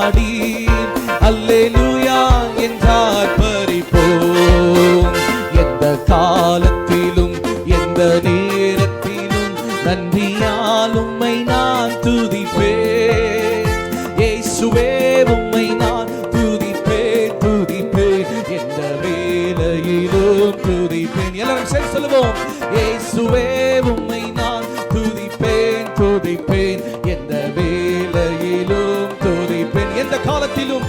பாடி அல்லேலூயா என்றார் பறிப்போம். எந்த காலத்திலும் எந்த நேரத்திலும் நன்றியால் உம்மை நான் துதிப்பேன். இயேசுவே உம்மை நான் துதிப்பேன் துதிப்பேன், எந்த வேளையிலும் துதிப்பேன். எல்லாரும் சேர்ந்து சொல்லுவோம். இயேசுவே உம்மை நான் துதிப்பேன் துதிப்பேன், எந்த வேளையிலும் துதிப்பேன். எந்த காலத்திலும்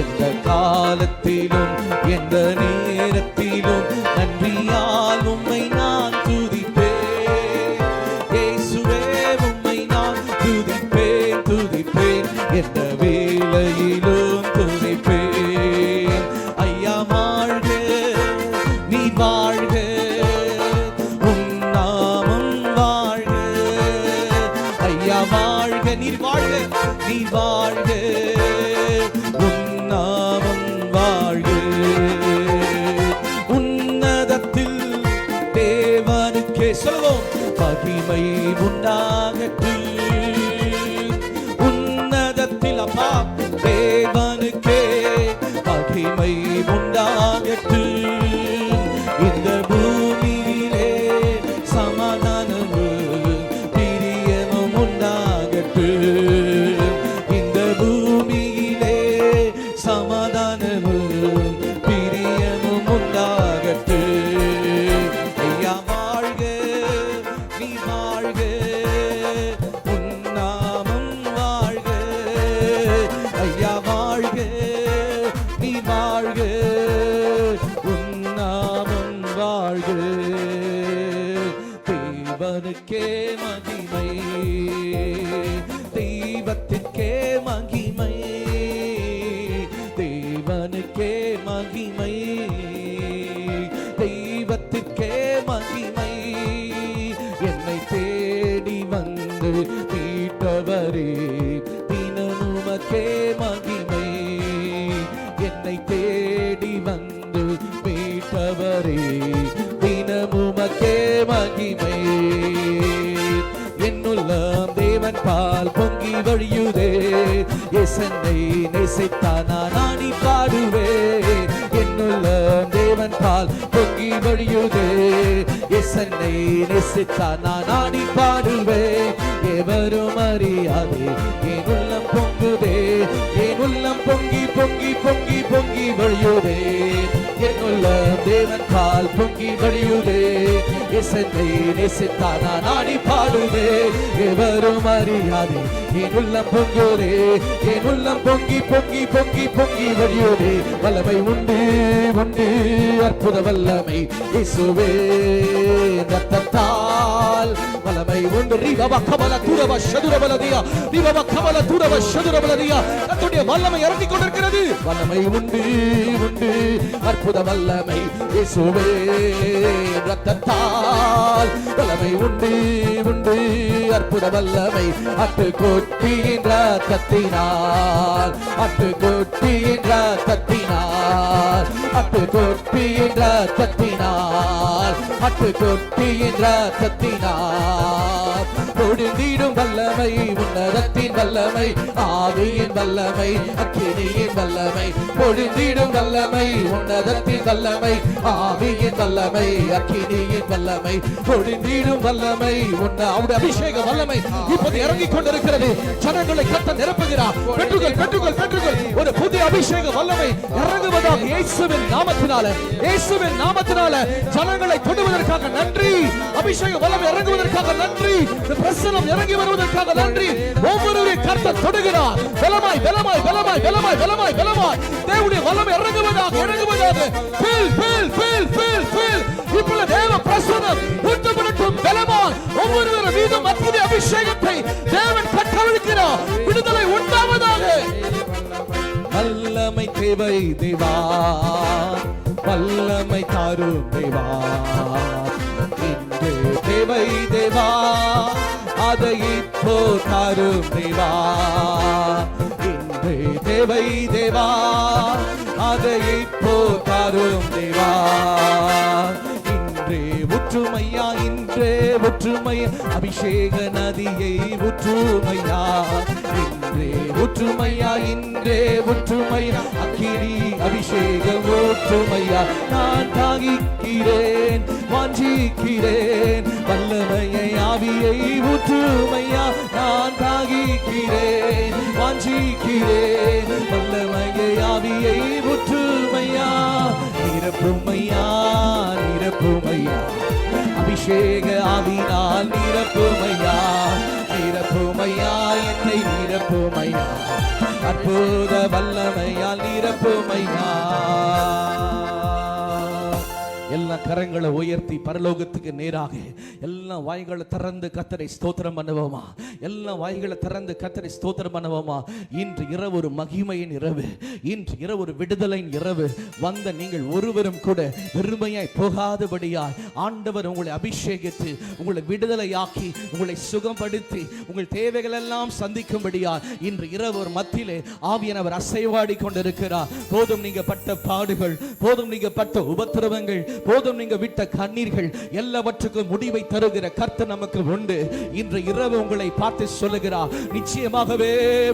எந்த காலத்திலும் எந்த நேரத்திலும் நன்றியால் உம்மை நான் துதிப்பேன். இயேசுவே உம்மை நான் துதிப்பேன் துதிப்பேன், எந்த வேளையிலும் துதிப்பேன். ஐயா வாழ்க நீ வாழ்க, உம் நாமம் வாழ்க. ஐயா வாழ்க நீ வாழ்க நீ வாழ்க, உம் நாமம் வாழ்க. உன்னதத்தில் தேவனுக்கே சொல்வோம் மகிமை உண்டாகட்டும். உன்னதத்தில் அப்பா தேவனுக்கே மகிமை உண்டாகட்டும். இந்த பூமியிலே சமாதானமும் பிரியமும் உண்டாகட்டும். இந்த பூமியிலே சமாதானமும் பிரியமும் உண்டாகட்டும். ஐயா வாழ்க நீ வாழ்க, உன் நாமம் வாழ்க. ஐயா வாழ்க நீ வாழ்க, உன் நாமம் வாழ்க. தேவனுக்கே மகிமை, தெய்வத்திற்கே மகிமை, தேவனுக்கே மகிமை, தெய்வத்திற்கே மகிமை. என்னை தேடி வந்து மீட்டவரே தினமுமக்கே மகிமை. என்னை தேடி வந்து மீட்டவரே தினமுமக்கே மகிமை. என்னுள்ளம் தேவன் பால் பொங்கி வழியுதே, எசன்னை நேசித்தான் நான் ஆடி பாடுவேன். என்னுள்ளம் தேவன் பால் பொங்கி வழியுதே, எசன்னை நேசித்தான் நான் ஆடி பாடுவேன். எவரும் அறியாதே என் உள்ளம் பொங்குதே, என் உள்ளம் பொங்கி பொங்கி பொங்கி பொங்கி வழியுதே. என்னுள்ளம் தேவன் பால் பொங்கி வழியுதே, எசன்னை நேசித்தான் நான் ஆடி பாடுவேன். எவரும் அறியாதே என் உள்ளம் பொங்குதே, என் உள்ளம் பொங்கி பொங்கி பொங்கி பொங்கி வழியுதே. வல்லமை உண்டு உண்டு அற்புத வல்லமை இயேசுவே ரத்தத்தால் வல்லமை உண்டு. ரிவவ கமல துரவ சதுரபலதியா, ரிவவ கமல துரவ சதுரபலதியா. கர்த்தருடைய வல்லமை இறங்கிக் கொண்டிருக்கிறது. வல்லமை உண்டு உண்டு அற்புத வல்லமை இயேசுவே ரத்தத்தால் வல்லமை உண்டு உண்டு அற்புத வல்லமை. அட்டு கொட்டியின் ரத்தத்தினால், அட்டு கொட்டியின் ரத்தத்தினால், அட்டு கொட்டியின் ரத்தத்தினால், அட்டு கொட்டியின் ரத்தத்தினால் பொழுந்திடும் வல்லமை, உன்னதத்தின் வல்லமை, ஆவியின் வல்லமை, அக்கினியின் வல்லமை. பொழுந்திடும் வல்லமை, உன்னதத்தின் வல்லமை, ஆவியின் வல்லமை, அக்கினியின் வல்லமை. பொழுந்திடும் வல்லமை, அவருடைய அபிஷேக வல்லமை இப்போது இறங்கிக் கொண்டிருக்கிறது. ஜனங்களை கத்த நிரப்புகிறார். பெற்றுகள் பெற்றுகள் பெற்றுகள் ஒரு புதிய அபிஷேக வல்லமை இறங்குவதாக இயேசுவின் நாமத்தினால, இயேசுவின் நாமத்தினால ஜனங்களை தொடுவதற்காக நன்றி. அபிஷேக வல்லமை இறங்குவதற்காக நன்றி. பிரசன்னம் இறங்கி வருவதற்காக நன்றி. ஒவ்வொருவரையும் கர்த்தர் தொடுகிறார். பலமாய் பலமாய் பலமாய் பலமாய் பலமாய் பலமாய் தேவனுடைய வல்லமை இறங்குவதாக இறங்குவதாக. Feel feel feel feel feel. இப்பொழுது தேவ பிரசன்னம் ஊற்றப்படட்டும் பலமாய். ஒவ்வொருவரும் மீதும் அற்புத அபிஷேகத்தை தேவன் கட்டவிழ்க்கிறார். விடுதலை உண்டாவதாக. வல்லமை தேவை தேவா, வல்லமை தாரும் தேவா. இன்று தேவை தேவா, அதை இப்போ தாரும் தேவா. இன்று தேவை தேவா, அதை இப்போ தாரும் தேவா. இன்றே ஊற்றுமையா, இன்றே ஊற்றுமை, அபிஷேக நதியை ஊற்றுமையா, இன்றே ஊற்றுமையா, இன்றே ஊற்றுமையா, அக்கினி அபிஷேகம் ஊற்றுமையா. நான் தாகிக்கிறேன், வாஞ்சிக்கிறேன், வல்லமையை ஆவியை ஊற்றுமையா. நான் தாகிக்கிறேன், வாஞ்சிக்கிறேன், வல்லமையை ஆவியை ஊற்றுமையா. நிரப்புமையா, நிரப்புமையா, அபிஷேக ஆவினால் நிரப்புமையா, நிரப்புமையா, என்னை நிரப்புமையா, அற்புத வல்லமையால் நிரப்புமையா. எல்லா கரங்களை உயர்த்தி பரலோகத்துக்கு நேராக எல்லா வாய்களை திறந்து கர்த்தரை ஸ்தோத்திரம் பண்ணுவோமா? எல்லா வாய்களை திறந்து கர்த்தரை ஸ்தோத்திரம் பண்ணுவோமா? இன்று இரவு ஒரு மகிமையின் இரவு, இன்று இரவு ஒரு விடுதலையின் இரவு. வந்த நீங்கள் ஒருவரும் கூட வெறுமையாய் போகாதபடியாய் ஆண்டவர் உங்களை அபிஷேகித்து உங்களை விடுதலையாக்கி உங்களை சுகப்படுத்தி உங்கள் தேவைகள் எல்லாம் சந்திக்கும்படியாய் இன்று இரவு ஒரு மத்தியிலே ஆவியானவர் அசைவாடி கொண்டிருக்கிறார். போதும் நீங்க பட்ட பாடுகள், போதும் நீங்க பட்ட உபத்திரவங்கள், போதும் நீங்க விட்ட கண்ணீர்கள், எல்லாவற்றுக்கும் முடிவை தருகிற கர்த்தர் நமக்கு உண்டு. இன்று இரவு உங்களை பார்த்து சொல்லுகிறார், நிச்சயமாகவே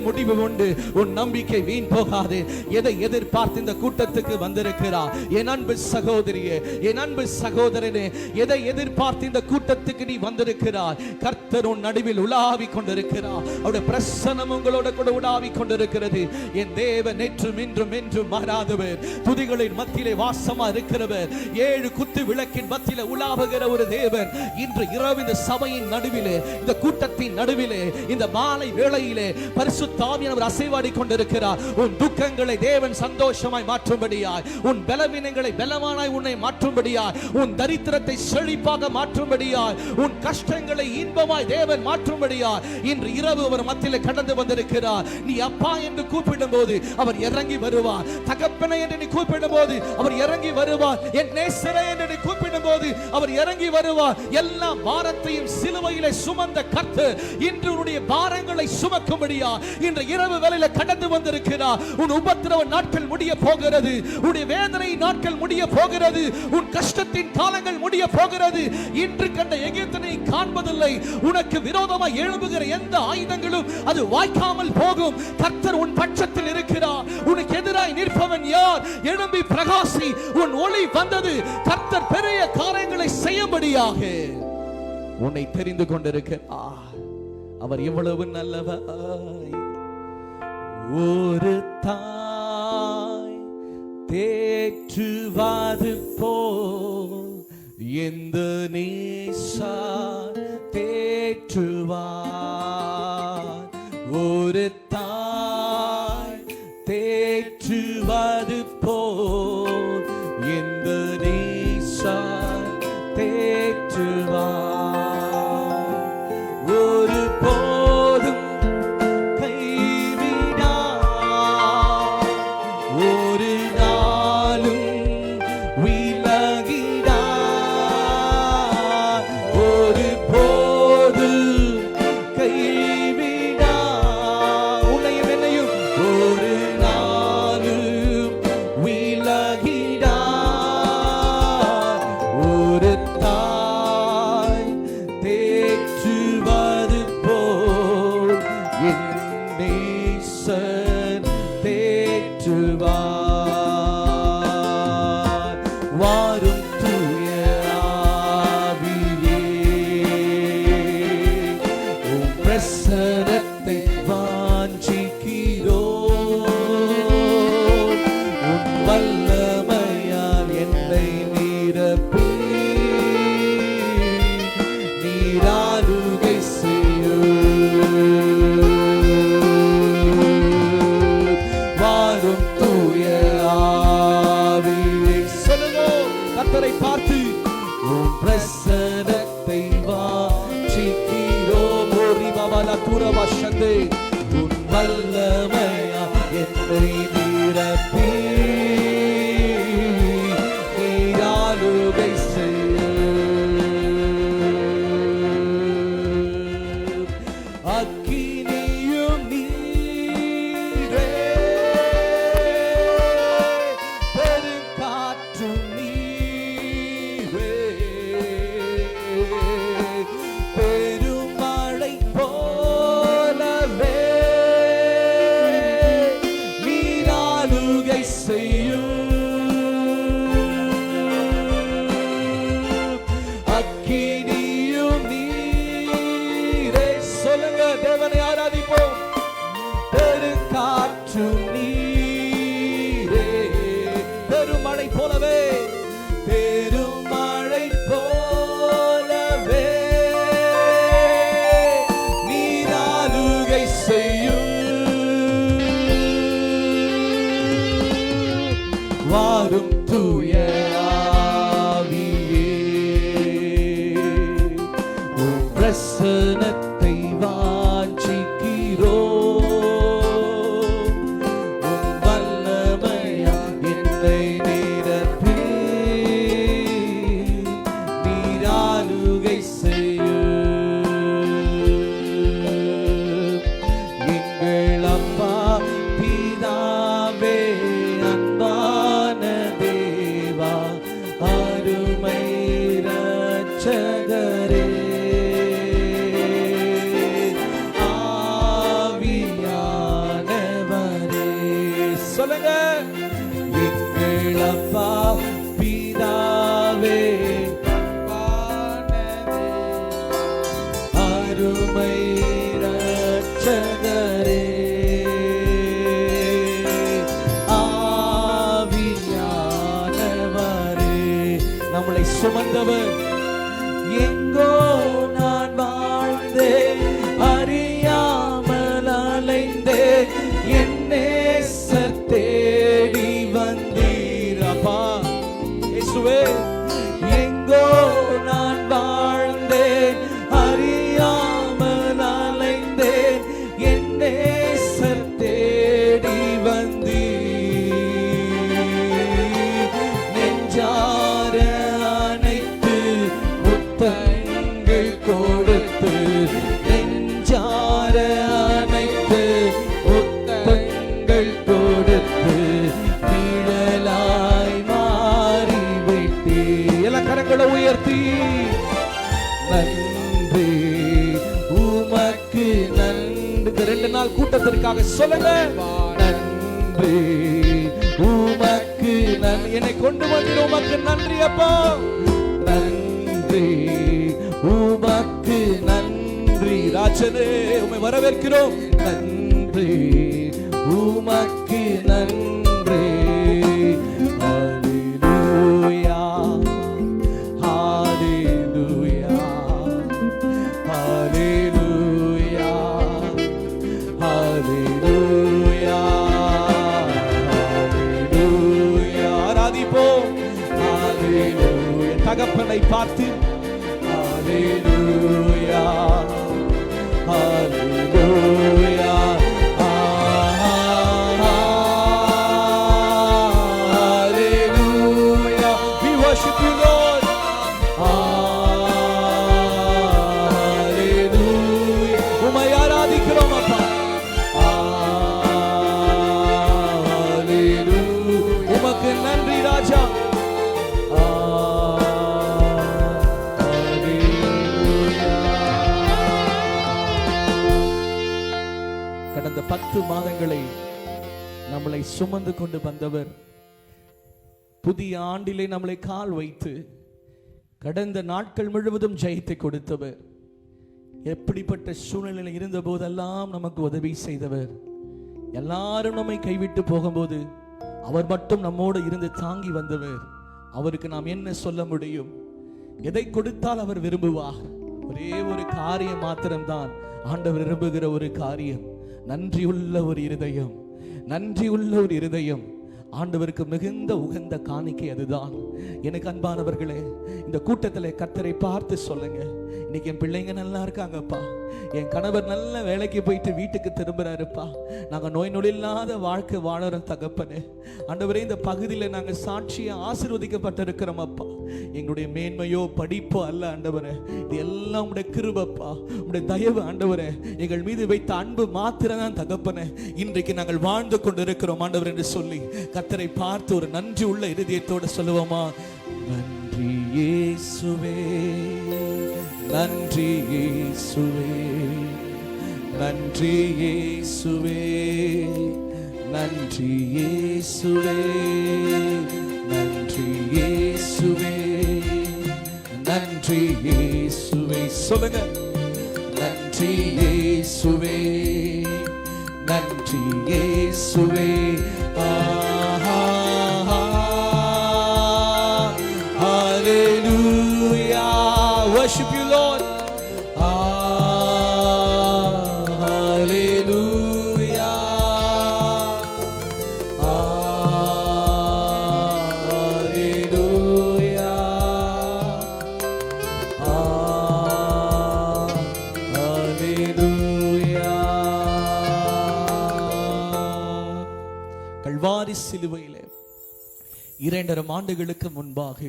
முடிவு உண்டு. உன் நம்பிக்கை வீண் போகாது. எதை எதிர்பார்த்து இந்த கூட்டத்துக்கு வந்திருக்கிறார் என் அன்பு சகோதரியே, என் அன்பு சகோதரனே? எதை எதிர்பார்த்து இந்த கூட்டத்துக்கு நீ வந்திருக்கிறாய்? கர்த்தர் உன் நடுவில் உலாவி கொண்டிருக்கிறார். அவருடைய பிரசன்னம் உங்களோட கூட உலாவி கொண்டிருக்கிறது. என் தேவன் நேற்றும் இன்றும் என்றும் மாறாதவர், துதிகளின் மத்தியிலே வாசமா இருக்கிறவர், ஏழு குத்து விளக்கின் மத்தியிலே உலாவுகிற ஒரு தேவன் இன்று இரவு இந்த சபையின் நடுவிலே, இந்த கூட்டத்தின் நடுவிலே, இந்த மாலை வேளையிலே பரிசுத்த ஆவியானவர் அசைவாடி கொண்டிருக்கிறார். உன் துக்கங்களை தேவன் சந்தோஷமாய் மாற்றும்படியாய், உன் பலவீனங்களை பலமானாய் உன்னை மாற்றும்படியாய், உன் தரித்திரத்தை செழிப்பாக மாற்றும்படியாய், உன் கஷ்டங்களை இன்பமாய் தேவன் மாற்றும்படியாய் இன்று இரவு அவர் மத்தியிலே கடந்து வந்திருக்கிறார். நீ அப்பா என்று கூப்பிடும் போது அவர் இறங்கி வருவார். தகப்பனை என்று நீ கூப்பிடும் போது அவர் இறங்கி வருவார். என் நேசரே என்று நீ கூப்பிடும் போது அவர் இறங்கி வருவார். எல்லா பாரத்தையும் சிலுவையிலே சுமந்த கர்த்தர் இன்று உன்னுடைய பாரங்களை சுமக்கும்படியா இன்று இரவு வேளையிலே கடந்து வந்திருக்கிறார். உன் உபத்திரவ நாட்கள் முடிய போகிறது, உன்னுடைய வேதனை நாட்கள் முடிய போகிறது, உன் கஷ்டத்தின் காலங்கள் முடிய போகிறது. இன்று கண்ட எகிப்தினை காண்பதில்லை. உனக்கு விரோதமாக எழும்புகிற எந்த ஆயுதங்களும் அது வாய்க்காமல் போகும். கர்த்தர் உன் பட்சத்தில் இருக்கிறார். உனக்கு எதிராய் நிற்பவன் யார்? எழும்பி பிரகாசி, உன் ஒளி வந்தது. கர்த்தர் பெரிய காரியங்களை செய்யும்படியாக உன்னை தெரிந்து கொண்டிருக்கிறார். அவர் எவ்வளவு நல்லவர். ஒரு தாய் தேற்றுவது போல் எந்த நேசா தேற்றுவார். ஒரு தாய் தேற்றுவது போல் எந்த நேசா தேற்றுவார். ஒரு போதும் கைவிடார், ஒரு நாளும் விலகிடார். ஒரு போதும் கைவிடார், உன்னையும் என்னையும் ஒரு நாளும் விலகிடார். ஒரு தாய் தேற்றுவது போல் என் நேசர் தேற்றுவார். வாரும் தூய ஆவியே, உம் பிரசன்னத்தை வாஞ்சிக்கிறோம். உன் வல்லமையால் என்னை நிரப்பி நீராளுகை செய்யும். வாரும் தூய ஆவியே, சொல்லுவோம் கர்த்தரை பார்த்து, உம் பிரசன்னத்தை வாஞ்சிக்கிறோம். ஓரி பாபாலா தூரவா சந்தே, உன் வல்லமையால் என்னை நிரப்பி நீராளுகை செய்யும். அக்கினியும் நீரே, பெருங்காற்றும் நீரே, தூய ஆவியே, உம் பிரசன்னத்தை வாஞ்சிக்கிறோம். உம் வல்லமையால் என்னை நிரப்பி நீர் ஆளுகை செய்யும். எங்கள் அப்பா பிதாவே, அன்பான தேவா, அருமை இரட்சகரே, ஆவியானவரே. சொல்லுங்க. எங்கள் அப்பா பிதாவே, அருமை இரட்சகரே, ஆவியானவரே. நம்மளை சுமந்தவர். எங்கோ நான் வாழ்ந்தேன், அறியாமல் அலைந்தேன், என் நேசர் தேடி வந்தீர். அப்பா இயேசுவே, எங்கோ நான் வாழ்ந்தேன், அறியாமல் அலைந்தேன், என் நேசர் தேடி வந்தீர். நெஞ்சார அணைத்து முத்தங்கள் கொடுத்து, நெஞ்சார அணைத்து முத்தங்கள் கொடுத்து, நிழலாய் மாறி விட்டீ. எல்லா கரங்களை உயர்த்தி நன்றி உமக்கு நன்றி. இந்த 2 நாள் கூட்டத்திற்காக சொல்லுங்க. நன்றி உமக்கு நன்றி. என்னை கொண்டு வந்து உமக்கு நன்றி அப்பா. நன்றி உமக்கு நன்றி. ராஜனே, உம்மை வரவேற்கிறோம். நன்றி உமக்கு நன்றி. ஹல்லேலூயா, ஹல்லேலூயா, ஹல்லேலூயா, ஹல்லேலூயா, ஹல்லேலூயா. ஆராதிப்போம். ஹல்லேலூயா. தகப்பனை பார்த்து ஹல்லேலூயா, ஹல்லேலூயா, hallelujah. We worship you, Lord. Hallelujah. உம்மை ஆராதிக்கிறோம் அப்பா. Hallelujah. உமக்கு நன்றி ராஜா. கடந்த 10 மாதங்களை நம்மளை சுமந்து கொண்டு வந்தவர், புதிய ஆண்டிலே நம்மளை கால் வைத்து கடந்த நாட்கள் முழுவதும் ஜெயித்து கொடுத்தவர், எப்படிப்பட்ட சூழ்நிலையில் இருந்த போதெல்லாம் நமக்கு உதவி செய்தவர், எல்லாரும் நம்மை கைவிட்டு போகும்போது அவர் மட்டும் நம்மோடு இருந்து தாங்கி வந்தவர். அவருக்கு நாம் என்ன சொல்ல முடியும்? எதை கொடுத்தால் அவர் விரும்புவார்? ஒரே ஒரு காரியம் மாத்திரம்தான் ஆண்டவர் விரும்புகிற ஒரு காரியம். நன்றியுள்ள ஒரு இருதயம். நன்றியுள்ள ஒரு இருதயம் ஆண்டவருக்கு மிகுந்த உகந்த காணிக்கை அதுதான். எனக்கு அன்பானவர்களே, இந்த கூட்டத்தில் கர்த்தரை பார்த்து சொல்லுங்க, இன்னைக்கு என் பிள்ளைங்க நல்லா இருக்காங்கப்பா, என் கணவர் நல்ல வேலைக்கு போயிட்டு வீட்டுக்கு திரும்புறாருப்பா, நாங்கள் நோய் நொடி இல்லாத வாழ்க்கை வாழறோம் தகப்பனே. ஆண்டவரே, இந்த பகுதியில் நாங்கள் சாட்சியை ஆசீர்வதிக்கப்பட்டிருக்கிறோம் அப்பா. எங்களுடைய மேன்மையோ படிப்போ அல்ல ஆண்டவரே, இது எல்லாம் உங்களுடைய கிருபைப்பா, உங்களுடைய தயவு ஆண்டவரே. எங்கள் மீது வைத்த அன்பு மாத்திரம் தான் தகப்பனே இன்றைக்கு நாங்கள் வாழ்ந்து கொண்டு இருக்கிறோம் ஆண்டவர் என்று சொல்லி கர்த்தரை பார்த்து ஒரு நன்றி உள்ள இருதயத்தோடு சொல்லுவோமா? நன்றி இயேசுவே, நன்றி இயேசுவே, நன்றி இயேசுவே, நன்றி இயேசுவே, நன்றி இயேசுவே, நன்றி இயேசுவே. சொல்லுங்க, நன்றி இயேசுவே, நன்றி இயேசுவே. Hallelujah. Worship you, Lord. Hallelujah. Hallelujah. 2.5 ஆண்டுகளுக்கு முன்பாக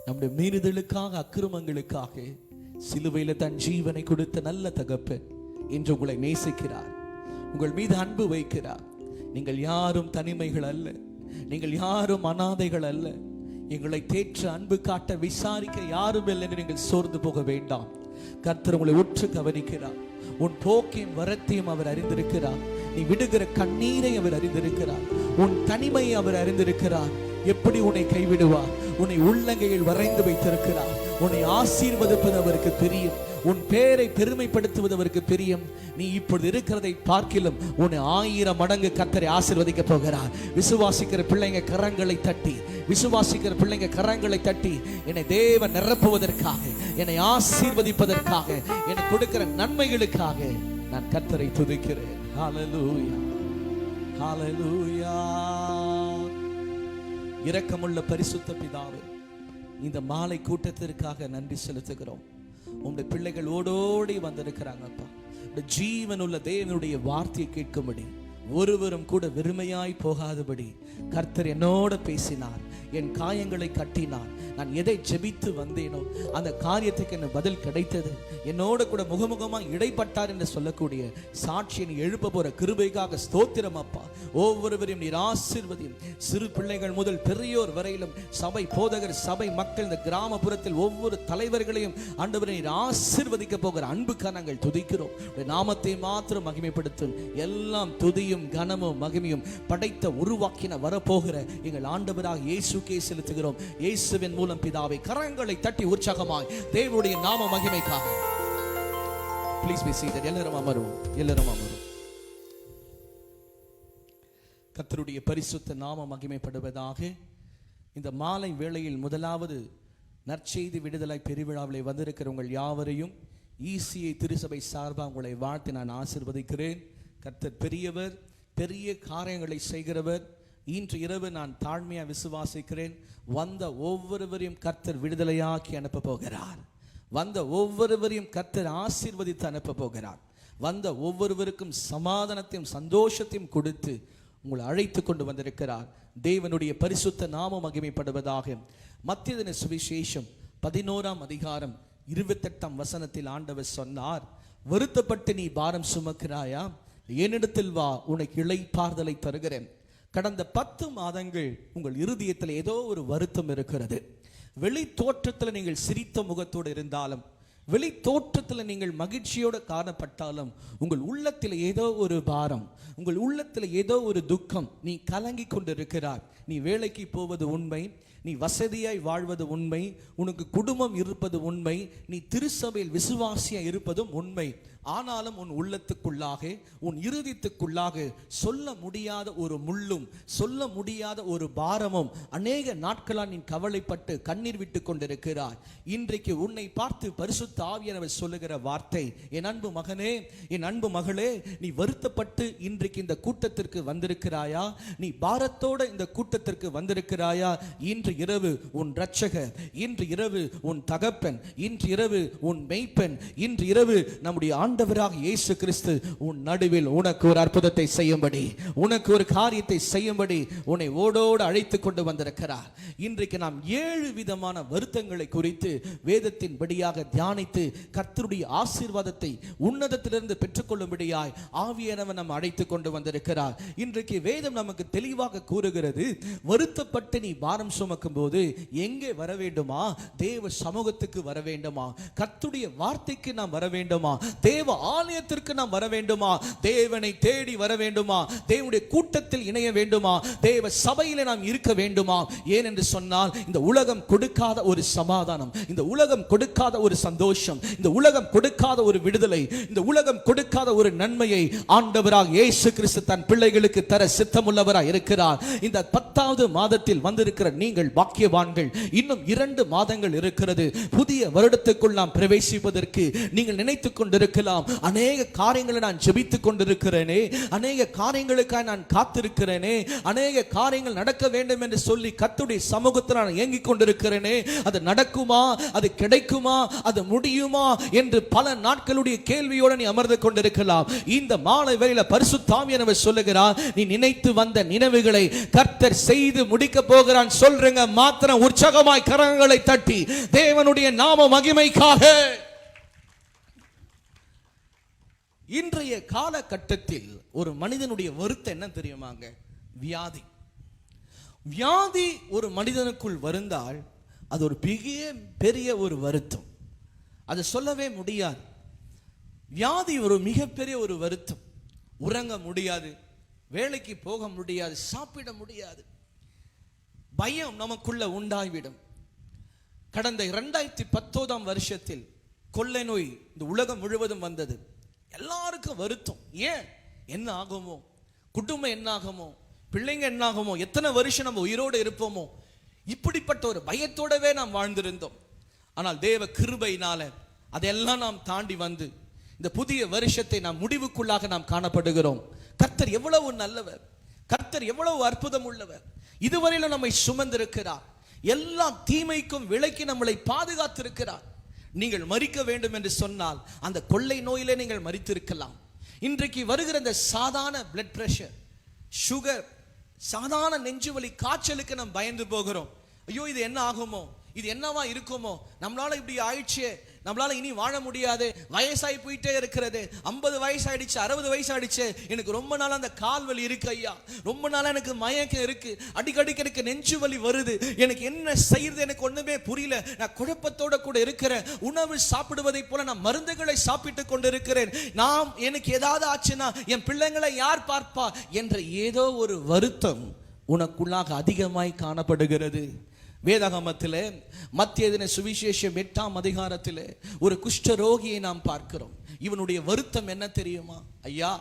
நம்முடைய மீறுதலுக்காக, அக்கிரமங்களுக்காக சிலுவையில தன் ஜீவனை கொடுத்த நல்ல தகப்பன் இன்று உங்களை நேசிக்கிறார், உங்கள் மீது அன்பு வைக்கிறார். நீங்கள் யாரும் தனிமைகள் அல்ல, நீங்கள் யாரும் அனாதைகள் அல்ல. எங்களை தேற்ற, அன்பு காட்ட, விசாரிக்க யாரும் இல்லை என்று நீங்கள் சோர்ந்து போக வேண்டாம். கர்த்தர் உங்களை உற்று கவனிக்கிறார். உன் போக்கையும் வரத்தையும் அவர் அறிந்திருக்கிறார். நீ விடுகிற கண்ணீரை அவர் அறிந்திருக்கிறார். உன் தனிமையை அவர் அறிந்திருக்கிறார். எப்படி உன்னை கைவிடுவார்? உன்னை உள்ளங்கையில் வரைந்து வைத்திருக்கிறார். உன்னை ஆசீர்வதிப்பது அவருக்கு தெரியும். உன் பேரை பெருமைப்படுத்துவது அவருக்கு பிரியம். நீ இப்பொழுது இருக்கிறதை பார்க்கிலும் உன்னை 1000 மடங்கு கர்த்தரை ஆசீர்வதிக்க போகிறார். விசுவாசிக்கிற பிள்ளைங்க கரங்களை தட்டி, விசுவாசிக்கிற பிள்ளைங்க கரங்களை தட்டி, என்னை தேவன் நிரப்புவதற்காக, என்னை ஆசீர்வதிப்பதற்காக, எனக்கு கொடுக்கிற நன்மைகளுக்காக நான் கர்த்தரை துதிக்கிறேன். ஹல்லேலூயா, ஹல்லேலூயா. இரக்கமுள்ள பரிசுத்த பிதாவே, இந்த மாலை கூட்டத்திற்காக நன்றி செலுத்துகிறோம். உங்களுடைய பிள்ளைகள் ஓடோடி வந்திருக்கிறாங்கப்பா. ஜீவனுள்ள தேவனுடைய வார்த்தையை கேட்கும்படி, ஒருவரும் கூட வெறுமையாய் போகாதபடி கர்த்தர் என்னோட பேசினார். என் காயங்களை கட்டினார். நான் எதை ஜெபித்து வந்தேனோ அந்த காரியத்துக்கு என்ன பதில் கிடைத்தது. என்னோட கூட முகமுகமாக இடைப்பட்டார் என்று சொல்லக்கூடிய சாட்சியை எழுப்ப போற கிருபைக்காக ஸ்தோத்திரம் அப்பா. ஒவ்வொருவரையும் நீர் ஆசீர்வதியும். சிறு பிள்ளைகள் முதல் பெரியோர் வரையிலும், சபை போதகர், சபை மக்கள், இந்த கிராமப்புறத்தில் ஒவ்வொரு தலைவர்களையும் ஆண்டவரை நீர் ஆசீர்வதிக்க போகிற அன்புக்காக நாங்கள் துதிக்கிறோம். நாமத்தை மாத்திரம் மகிமைப்படுத்தும். எல்லாம் துதியும் கனமும் மகிமையும் படைத்த உருவாக்கின வரப்போகிற எங்கள் ஆண்டவராக இயேசுக்கே செலுத்துகிறோம். இயேசுவின் மூலம் பிதாவை. கரங்களை தட்டி உற்சாகமாய் தேவனுடைய நாம மகிமைக்காக ப்ளீஸ் பீ சீட்டட். எல்லாரும் அமரும், எல்லாரும் அமரும். கர்த்தருடைய பரிசுத்த நாம மகிமைப்படுவதாக. இந்த மாலை வேளையில் முதலாவது நற்செய்தி விடுதலை பெருவிழாவிலே வந்திருக்கிற உங்கள் யாவரையும் ECA திருசபை சார்பாக உங்களை வாழ்த்து நான் ஆசீர்வதிக்கிறேன். கர்த்தர் பெரியவர், பெரிய காரியங்களை செய்கிறவர். இன்று இரவு நான் தாழ்மையாக விசுவாசிக்கிறேன், வந்த ஒவ்வொருவரையும் கர்த்தர் விடுதலையாக்கி அனுப்ப போகிறார். வந்த ஒவ்வொருவரையும் கர்த்தர் ஆசீர்வதித்து அனுப்ப போகிறார். வந்த ஒவ்வொருவருக்கும் சமாதானத்தையும் சந்தோஷத்தையும் கொடுத்து உங்களை அழைத்து கொண்டு வந்திருக்கிறார். தேவனுடைய பரிசுத்த நாமம் மகிமைப்படுவதாக. மத்திய சுவிசேஷம் 11ஆம் அதிகாரம் 28ஆம் வசனத்தில் ஆண்டவர் சொன்னார், வருத்தப்பட்டு நீ பாரம் சுமக்கிறாயா, என்னிடத்தில் வா, உனக்கு இளைப்பாறுதலை தருகிறேன். கடந்த 10 மாதங்கள் உங்கள் இருதயத்தில் ஏதோ ஒரு வருத்தம் இருக்கிறது. வெளி தோற்றத்தில் நீங்கள் சிரித்த முகத்தோடு இருந்தாலும், வெளி தோற்றத்தில் நீங்கள் மகிழ்ச்சியோடு காணப்பட்டாலும், உங்கள் உள்ளத்தில் ஏதோ ஒரு பாரம், உங்கள் உள்ளத்தில் ஏதோ ஒரு துக்கம். நீ கலங்கி கொண்டிருக்கிறாய். நீ வேலைக்கு போவது உண்மை, நீ வசதியாய் வாழ்வது உண்மை, உனக்கு குடும்பம் இருப்பது உண்மை, நீ திருச்சபையில் விசுவாசியாய் இருப்பதும் உண்மை. ஆனாலும் உன் உள்ளத்துக்குள்ளாக, உன் இருதயத்துக்குள்ளாக சொல்ல முடியாத ஒரு முள்ளும், சொல்ல முடியாத ஒரு பாரமும் அநேக நாட்களால் நீ கவலைப்பட்டு கண்ணீர் விட்டு கொண்டிருக்கிறாய். இன்றைக்கு உன்னை பார்த்து பரிசுத்த ஆவியானவர் சொல்லுகிற வார்த்தை, என் அன்பு மகனே, என் அன்பு மகளே, நீ வருத்தப்பட்டு இன்றைக்கு இந்த கூட்டத்திற்கு வந்திருக்கிறாயா? நீ பாரத்தோட இந்த கூட்டத்திற்கு வந்திருக்கிறாயா? இன்று இரவு உன் இரட்சகர், இன்று இரவு உன் தகப்பன், இன்று இரவு உன் மெய்ப்பன், இன்று இரவு நம்முடைய ஆண்டவராக இயேசு கிறிஸ்து உன் நடுவில் உனக்கு ஒரு அற்புதத்தை செய்யும்படி, உனக்கு ஒரு காரியத்தை செய்யும்படி உன்னை ஓடோடு அழைத்து கொண்டு வந்திருக்கிறார். இன்றைக்கு நாம் 7 விதமான வருத்தங்களை குறித்து வேதத்தின் படியாக தியானித்து கர்த்தருடைய ஆசீர்வாதத்தை உன்னதத்திலிருந்து பெற்றுக்கொள்ளும்படியாய் ஆவியானவர் நாம் அழைத்து கொண்டு வந்திருக்கிறார். இன்றைக்கு வேதம் நமக்கு தெளிவாக கூறுகிறது, வருத்தப்பட்டு நீ பாரம் சுமக்கும் போது எங்கே வர வேண்டுமா? தேவ சமூகத்துக்கு வர வேண்டுமா? கர்த்தருடைய வார்த்தைக்கு நாம் வர வேண்டுமா? தேவ ஆலயத்திற்கு நாம் வர வேண்டுமா? தேவனை தேடி வர வேண்டுமா? தேவனுடைய கூட்டத்தில் இணைய வேண்டுமா? தேவ சபையிலே நாம் இருக்க வேண்டுமா? ஏன் என்று சொன்னால், இந்த உலகம் கொடுக்காத ஒரு சமாதானம், இந்த உலகம் கொடுக்காத ஒரு சந்தோஷம், இந்த உலகம் கொடுக்காத ஒரு விடுதலை, இந்த உலகம் கொடுக்காத ஒரு நன்மையை ஆண்டவராக இயேசு கிறிஸ்து தன் பிள்ளைகளுக்கு தர சித்தமுள்ளவராக இருக்கிறார். இந்த 10வது மாதத்தில் வந்திருக்கிற நீங்கள் நீங்கள் பாக்கியவான்கள். இன்னும் 2 மாதங்கள் இருக்கிறது. புதிய வருடத்துக்குள் நாம் பிரவேசிப்பதற்கு நீங்கள் நினைத்துக் கொண்டிருக்கலாம், அநேக காரியங்களை நான் ஜெபித்துக் கொண்டிருக்கிறேனே, அநேக காரியங்களுக்காக நான் காத்திருக்கிறேனே, அநேக காரியங்கள் நடக்க வேண்டும் என்று சொல்லி கர்த்தருடைய சமூகத்தில் நான் ஏங்கிக் கொண்டிருக்கிறேனே, அது நடக்குமா, அது கிடைக்குமா, அது முடியுமா என்று பல நாட்களுடைய கேள்வியோடு நீ அமர்ந்து கொண்டிருக்கலாம். இந்த மாலை வேளையில பரிசுத்த ஆவியானவர் சொல்லுகிறார், நீ நினைத்து வந்த நினைவுகளை கர்த்தர் செய்து முடிக்க போகிறான். சொல்றங்க மாத்திரம் உற்சாகமாய் கரங்களை தட்டி தேவனுடைய நாம மகிமைக்காக. இன்றைய காலகட்டத்தில் ஒரு மனிதனுடைய வருத்தம் என்ன தெரியுமாங்க? வியாதி. வியாதி ஒரு மனிதனுக்குள் வருந்தால் அது ஒரு பெரிய ஒரு வருத்தம். அதை சொல்லவே முடியாது. வியாதி ஒரு மிகப்பெரிய ஒரு வருத்தம். உறங்க முடியாது, வேலைக்கு போக முடியாது, சாப்பிட முடியாது, பயம் நமக்குள்ள உண்டாகிவிடும். கடந்த 2019 வருஷத்தில் கொள்ளை நோய் இந்த உலகம் முழுவதும் வந்தது. எல்லாருக்கும் வருத்தம். ஏன், என்ன ஆகுமோ, குடும்பம் என்ன ஆகுமோ, பிள்ளைங்க என்ன ஆகுமோ, எத்தனை வருஷம் நம்ம உயிரோடு இருப்போமோ, இப்படிப்பட்ட ஒரு பயத்தோடவே நாம் வாழ்ந்திருந்தோம். ஆனால் தேவ கிருபையினால அதெல்லாம் நாம் தாண்டி வந்து இந்த புதிய வருஷத்தை நாம் முடிவுக்குள்ளாக நாம் காணப்படுகிறோம். கர்த்தர் எவ்வளவு நல்லவர், கர்த்தர் எவ்வளவு அற்புதம் உள்ளவர். இதுவரையிலும் நம்மை சுமந்திருக்கிறார், எல்லா தீமைக்கும் விலக்கி நம்மளை பாதுகாத்திருக்கிறார். நீங்கள் மரிக்க வேண்டும் என்று சொன்னால் அந்த கொள்ளை நோயிலே நீங்கள் மரித்திருக்கலாம். இன்றைக்கு வருகிற இந்த சாதாரண பிளட் பிரஷர், சுகர், சாதாரண நெஞ்சுவலி, காய்ச்சலுக்கு நாம் பயந்து போகிறோம். ஐயோ இது என்ன ஆகுமோ, இது என்னவா இருக்குமோ, நம்மளால இப்படி ஆயிடுச்சு, நம்மளால இனி வாழ முடியாது, வயசாகி போயிட்டே இருக்கிறது, 50 வயசு ஆயிடுச்சு, 60 வயசு ஆயிடுச்சு, எனக்கு ரொம்ப நாள் அந்த கால் வலி இருக்கு ஐயா, ரொம்ப நாளா எனக்கு மயக்கம் இருக்கு, அடிக்கடிக்கு எனக்கு நெஞ்சு வலி வருது, எனக்கு என்ன செய்யறது எனக்கு ஒண்ணுமே புரியல, நான் குழப்பத்தோட கூட இருக்கிறேன், உணவு சாப்பிடுவதை போல நான் மருந்துகளை சாப்பிட்டு கொண்டு இருக்கிறேன், நாம் எனக்கு ஏதாவது ஆச்சுன்னா என் பிள்ளைங்களை யார் பார்ப்பா என்ற ஏதோ ஒரு வருத்தம் உனக்குள்ளாக அதிகமாய் காணப்படுகிறது. வேதாகமத்திலே மத்தேயு சுவிசேஷம் 8ஆம் அதிகாரத்திலே ஒரு குஷ்டரோகியை நாம் பார்க்கிறோம். இவனுடைய வருத்தம் என்ன தெரியுமா? ஐயா,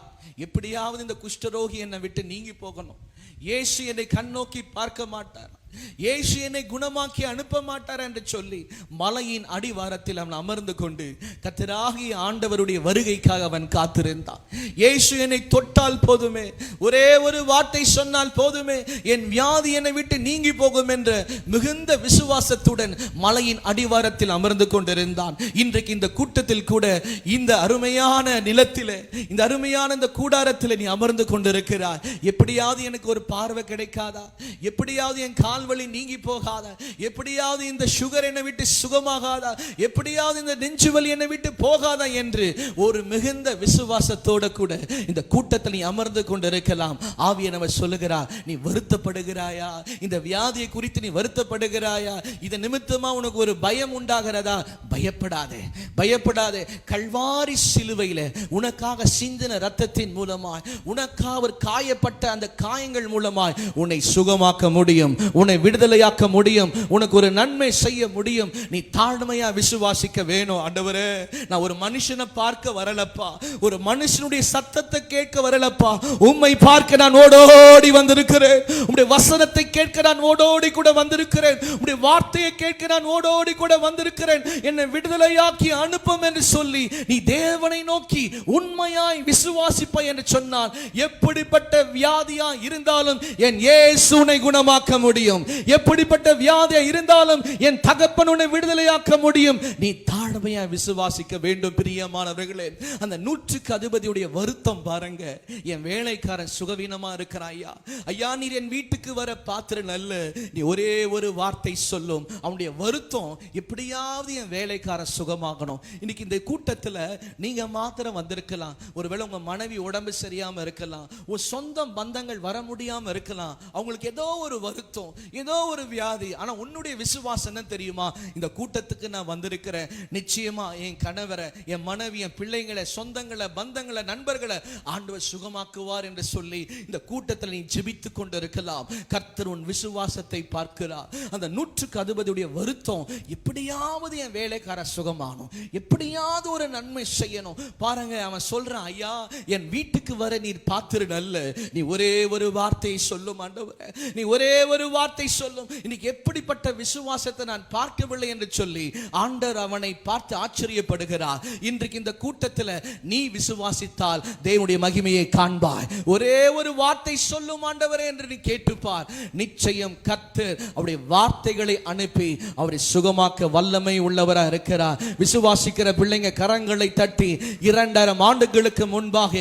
எப்படியாவது இந்த குஷ்டரோகி என்னை விட்டு நீங்கி போகணும், இயேசு என்னை கண்ணோக்கி பார்க்க மாட்டார், இயேசு என்னை குணமாக்கி அனுப்ப மாட்டார் என்று சொல்லி மலையின் அடிவாரத்தில் அவன் அமர்ந்து கொண்டு கர்த்தராகிய ஆண்டவருடைய வருகைக்காக அவன் காத்திருந்தான். இயேசு என்னை தொட்டால் போதுமே, ஒரே ஒரு வார்த்தை சொன்னால் போதுமே, என் வியாதி என்னை விட்டு நீங்கி போகும் என்ற மிகுந்த விசுவாசத்துடன் மலையின் அடிவாரத்தில் அமர்ந்து கொண்டிருந்தான். இன்றைக்கு இந்த கூட்டத்தில் கூட இந்த அருமையான நிலத்திலே, இந்த அருமையான இந்த கூடாரத்தில் நீ அமர்ந்து கொண்டிருக்கிறாய். எப்படியாவது எனக்கு ஒரு பார்வை கிடைக்காதா, எப்படியாவது என் கால் வலி நீங்கி போகாதா, எப்படியாவது இந்த சுகர் என்னை விட்டு சுகமாகாதா, எப்படியாவது இந்த நெஞ்சு வலி என்னை விட்டு போகாதா என்று ஒரு மிகுந்த விசுவாசத்தோட கூட இந்த கூட்டத்தில் நீ அமர்ந்து கொண்டிருக்கலாம். ஆவியானவர் சொல்லுகிறார், நீ வருத்தப்படுகிறாயா, இந்த வியாதியை குறித்து நீ வருத்தப்படுகிறாயா, இது நிமித்தமா உனக்கு ஒரு பயம் உண்டாகிறதா? பயப்படாதே, பயப்படாதே. கல்வாரி சிலுவையில உனக்காக சிந்தின ரத்தத்தின் மூலமாய், உனக்காக காயப்பட்ட அந்த காயங்கள் மூலமாய் உன்னை சுகமாக்க முடியும், உன்னை விடுதலையாக்க முடியும், உனக்கு ஒரு நன்மை செய்ய முடியும். நீ தாழ்மையா விசுவாசிக்க வேணும். ஆண்டவரே, நான் ஒரு மனுஷனை பார்க்க வரலப்பா, ஒரு மனுஷனுடைய சத்தத்தை கேட்க வரலப்பா, உம்மை பார்க்க நான் ஓடோடி வந்திருக்கிறேன், உம்முடைய வசனத்தை கேட்க நான் ஓடோடி கூட வந்திருக்கிறேன், உம்முடைய வார்த்தையை கேட்க நான் ஓடோடி கூட வந்திருக்கிறேன், என்னை விடுதலையாக்கி அனுப்பும் என்று சொல்லி நீ தேவனை நோக்கி உண்மையாய் விசுவாசிப்பாய் என்று சொன்னால், எப்படிப்பட்ட வியாதியா இருந்தாலும் என் இயேசு உன்னை குணமாக்க முடியும், எப்படிப்பட்ட வியாதியா இருந்தாலும் என் தகப்பன் உன்னை விடுதலையாக்க முடியும். நீ தாழ்மையா விசுவாசிக்க வேண்டும். பிரியமானவர்களே, அந்த 100க்கு அதிபதியுடைய வருத்தம் பாருங்க. என் வேலைக்காரன் சுகவீனமா இருக்கிறான் ஐயா, ஐயா நீர் என் வீட்டுக்கு வர பாத்திரம் அல்ல, நீ ஒரே ஒரு வார்த்தை சொல்லும், அவனுடைய வருத்தம் எப்படியாவது என் வேலைக்காரன் சுகமாகணும். இன்னைக்கு இந்த கூட்டத்தில் நீங்க மாத்திரம் வந்திருக்கலாம், ஒருவேளை உங்க மனைவி உடம்பு சரியாம இருக்கலாம், ஒரு சொந்த பந்தங்கள் வர முடியாம இருக்கலாம், அவங்களுக்கு ஏதோ ஒரு வருத்தம், ஏதோ ஒரு வியாதி. ஆனா உன்னுடைய விசுவாசம் என்ன தெரியுமா? இந்த கூட்டத்துக்கு நான் வந்திருக்கிறேன், நிச்சயமா என் கணவரை, என் மனைவி, என் பிள்ளைங்களை, சொந்தங்களை, பந்தங்களை, நண்பர்களை ஆண்டவர் சுகமாக்குவார் என்று சொல்லி இந்த கூட்டத்தில் நீ ஜெபித்துக் கொண்டு இருக்கலாம். கர்த்தர் உன் விசுவாசத்தை பார்க்கிறார். அந்த 100க்கு அதிபதியுடைய வருத்தம், எப்படியாவது என் வேலைக்கார சுகமானும், எப்படியாவது ஒரு நன்மை செய்யணும். பாருங்க, அவன் சொல்றான், ஐயா என் வீட்டுக்கு வர நீர் பாத்திரம் அல்ல, நீ ஒரே ஒரு வார்த்தையை சொல்லும் ஆண்டவரே, நீ ஒரே ஒரு வார்த்தை வார்த்தை சொல்லும். இன்னைக்கு எப்படிப்பட்ட விசுவாசத்தை நான் பார்க்கவில்லை என்று சொல்லி ஆண்டவர் அவனை பார்த்து ஆச்சரியப்படுகிறார். இன்றைக்கு இந்த கூட்டத்தில் நீ விசுவாசித்தால் தேவனுடைய மகிமையை காண்பாய். ஒரே ஒரு வார்த்தை சொல்லும் ஆண்டவரே என்று நீ கேட்டுப்பார். நிச்சயம் கர்த்தர் அவருடைய வார்த்தைகளை அனுப்பி அவரை சுகமாக்க வல்லமை உள்ளவராக இருக்கிறார். விசுவாசிக்கிற பிள்ளைங்க கரங்களை தட்டி 2000 ஆண்டுகளுக்கு முன்பாக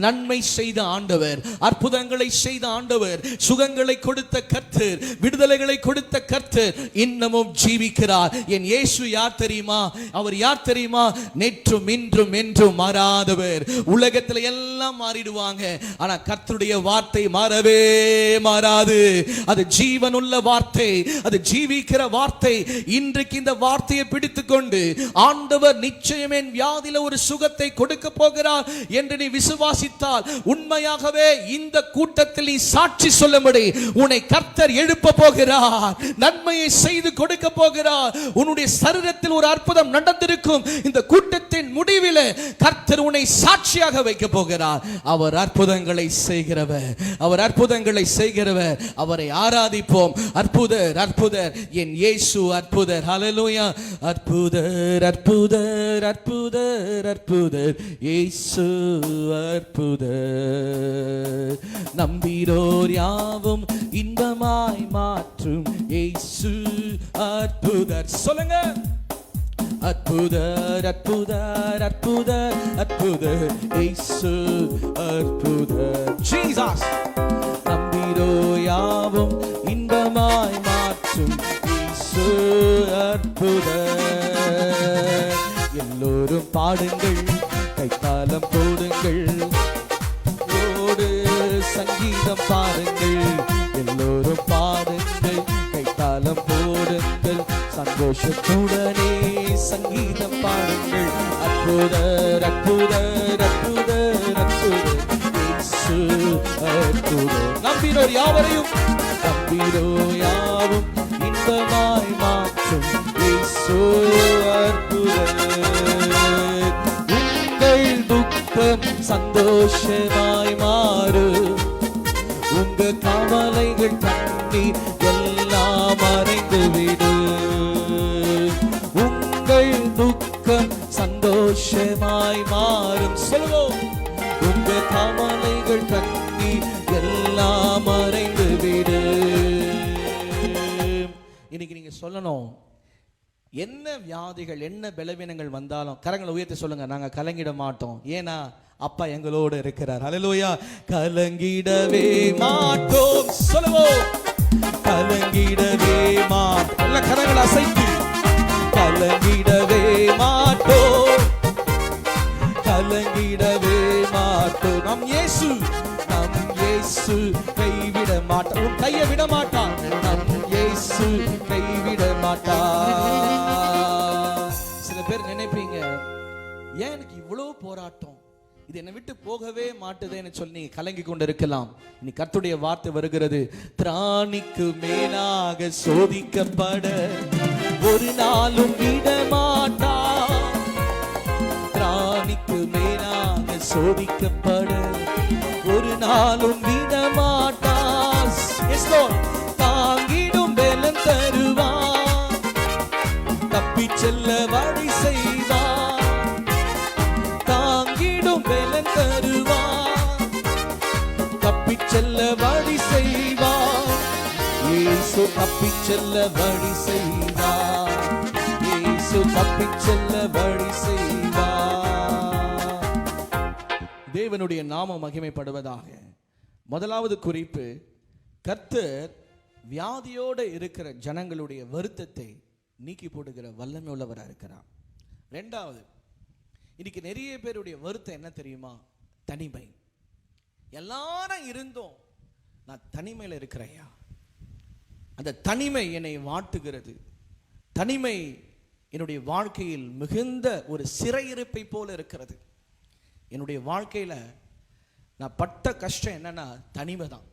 நன்மை செய்த ஆண்டவர், அற்புதங்களை செய்த ஆண்டவர், சுகங்களை கொடுத்த கர்த்தர், விடுதலைகளை கொடுத்த கர்த்தர் இன்னமும் ஜீவிக்கிறார். என் இயேசு யார் தெரியுமா? அவர் யார் தெரியுமா? நேற்றும் இன்றும் என்றும் மாறாதவர். உலகத்துல எல்லாம் மாறிடுவாங்க, ஆனா கர்த்தருடைய வார்த்தை மாறவே மாறாது. அது ஜீவனுள்ள வார்த்தை, அது ஜீவிக்கிற வார்த்தை. இன்றைக்கு இந்த வார்த்தையை பிடித்துக் கொண்டு ஆண்டவர் நிச்சயம் என் வியாதியில ஒரு சுகத்தை கொடுக்க போகிறார் என்று நீ விசுவாசித்தால் உண்மையாகவே இந்த கூட்டத்தில் நீ சாட்சி சொல்லும்படி உன்னை கர்த்தர் எழுப்ப போகிறார். நன்மையை செய்து கொடுக்க போகிறார். உன்னுடைய சரீரத்தில் ஒரு அற்புதம் நடந்திருக்கும். இந்த கூட்டத்தின் முடிவில் கர்த்தர் உன்னை சாட்சியாக வைக்க போகிறார். அவர் அற்புதங்களை செய்கிறவர், அவர் அற்புதங்களை செய்கிறவர். அவரை ஆராதிப்போம். அற்புதர், அற்புதர், என் இயேசு அற்புதர். ஹல்லேலூயா. அற்புதர், அற்புதர், அற்புதர், அற்புதர், இயேசு அற்புதர். நம்பிரோர் யாவும் இன்பமாய் மாற்றும் இயேசு அற்புதர். சொல்லுங்க. அற்புதர், அற்புதர், அற்புதர், அற்புதர், இயேசு அற்புதர். ஜீசஸ். நம்பிரோர் யாவும் இன்பமாய் மாற்றும் இயேசு அற்புதர். எல்லோரும் பாடுங்கள், கைத்தாளம் போடுங்கள், ஓடு சங்கீதம் பாருங்கள். எல்லோரும் பாடுங்கள், கைத்தாளம் போடுங்கள், சந்தோஷத்துடனே சங்கீதம் பாடுங்கள். அற்புதர், அற்புதர், அற்புதர், அற்புதர், இயேசு அற்புதர். நம்பினோர் யாவரையும், நம்பினோர் யாவும் இன்பமாய் மாற்றும் இயேசு அற்புதர். உங்கள் துக்கம் சந்தோஷமாய் மாறும், உங்க கவலைகள் கண்ணீர் எல்லாம் மறைந்து விடு. உங்கள் துக்கம் சந்தோஷமாய் மாறும். சொல்லுவோம். உங்க கவலைகள் கண்ணீர் எல்லாம் மறைந்து விடு. இன்னைக்கு நீங்க சொல்லணும், என்ன வியாதிகள் என்ன பலவீனங்கள் வந்தாலும் கரங்களை உயர்த்தி சொல்லுங்க, நாங்க கலங்கிட மாட்டோம். ஏன்னா அப்பா எங்களோடு இருக்கிறார். ஹல்லேலூயா. கலங்கிடவே மாட்டோம். சொல்லுவோம். கலங்கிடவே மாட்டோம். நல்ல கரங்களை அசைத்து கலங்கிடவே மாட்டோம், கலங்கிடவே மாட்டோம். நம் இயேசு, நம் இயேசு கைவிட மாட்டார். உன் கையை விட மாட்டான். நம் இயேசு கைவிட மாட்டார். சில பேர் நினைப்பீங்க, ஏன் எனக்கு இவ்வளவு போராட்டம், இது என்னை விட்டு போகவே மாட்டுதேன்னு சொல்லி கலங்கி கொண்டிருக்கலாம். இனி கர்த்தருடைய வார்த்தை வருகிறது. திராணிக்கு மேலாக சோதிக்கப்பட ஒரு நாளும் விட மாட்டார். திராணிக்கு மேலாக சோதிக்கப்பட ஒரு நாளும் விட மாட்டார். தாங்கிடும் பலன் தருவார், தப்பி செல்ல வழி செய்வார். தாங்கிடும் பலன் தருவார், தப்பி செல்ல வழி செய்வார். இயேசு தப்பி செல்ல வழி செய்வார். இயேசு தப்பி செல்ல வழி செய்வார். தேவனுடைய நாமம் மகிமைப்படுவதாக. முதலாவது குறிப்பு, கர்த்தர் வியாதியோடு இருக்கிற ஜனங்களுடைய வருத்தத்தை நீக்கி போடுகிற வல்லமை உள்ளவராக இருக்கிறார். ரெண்டாவது, இன்னைக்கு நிறைய பேருடைய வருத்தம் என்ன தெரியுமா? தனிமை. எல்லாரும் இருந்தோம், நான் தனிமையில் இருக்கிறேயா. அந்த தனிமை என்னை வாட்டுகிறது. தனிமை என்னுடைய வாழ்க்கையில் மிகுந்த ஒரு சிறையிருப்பை போல இருக்கிறது. என்னுடைய வாழ்க்கையில் நான் பட்ட கஷ்டம் என்னன்னா தனிமை தான்.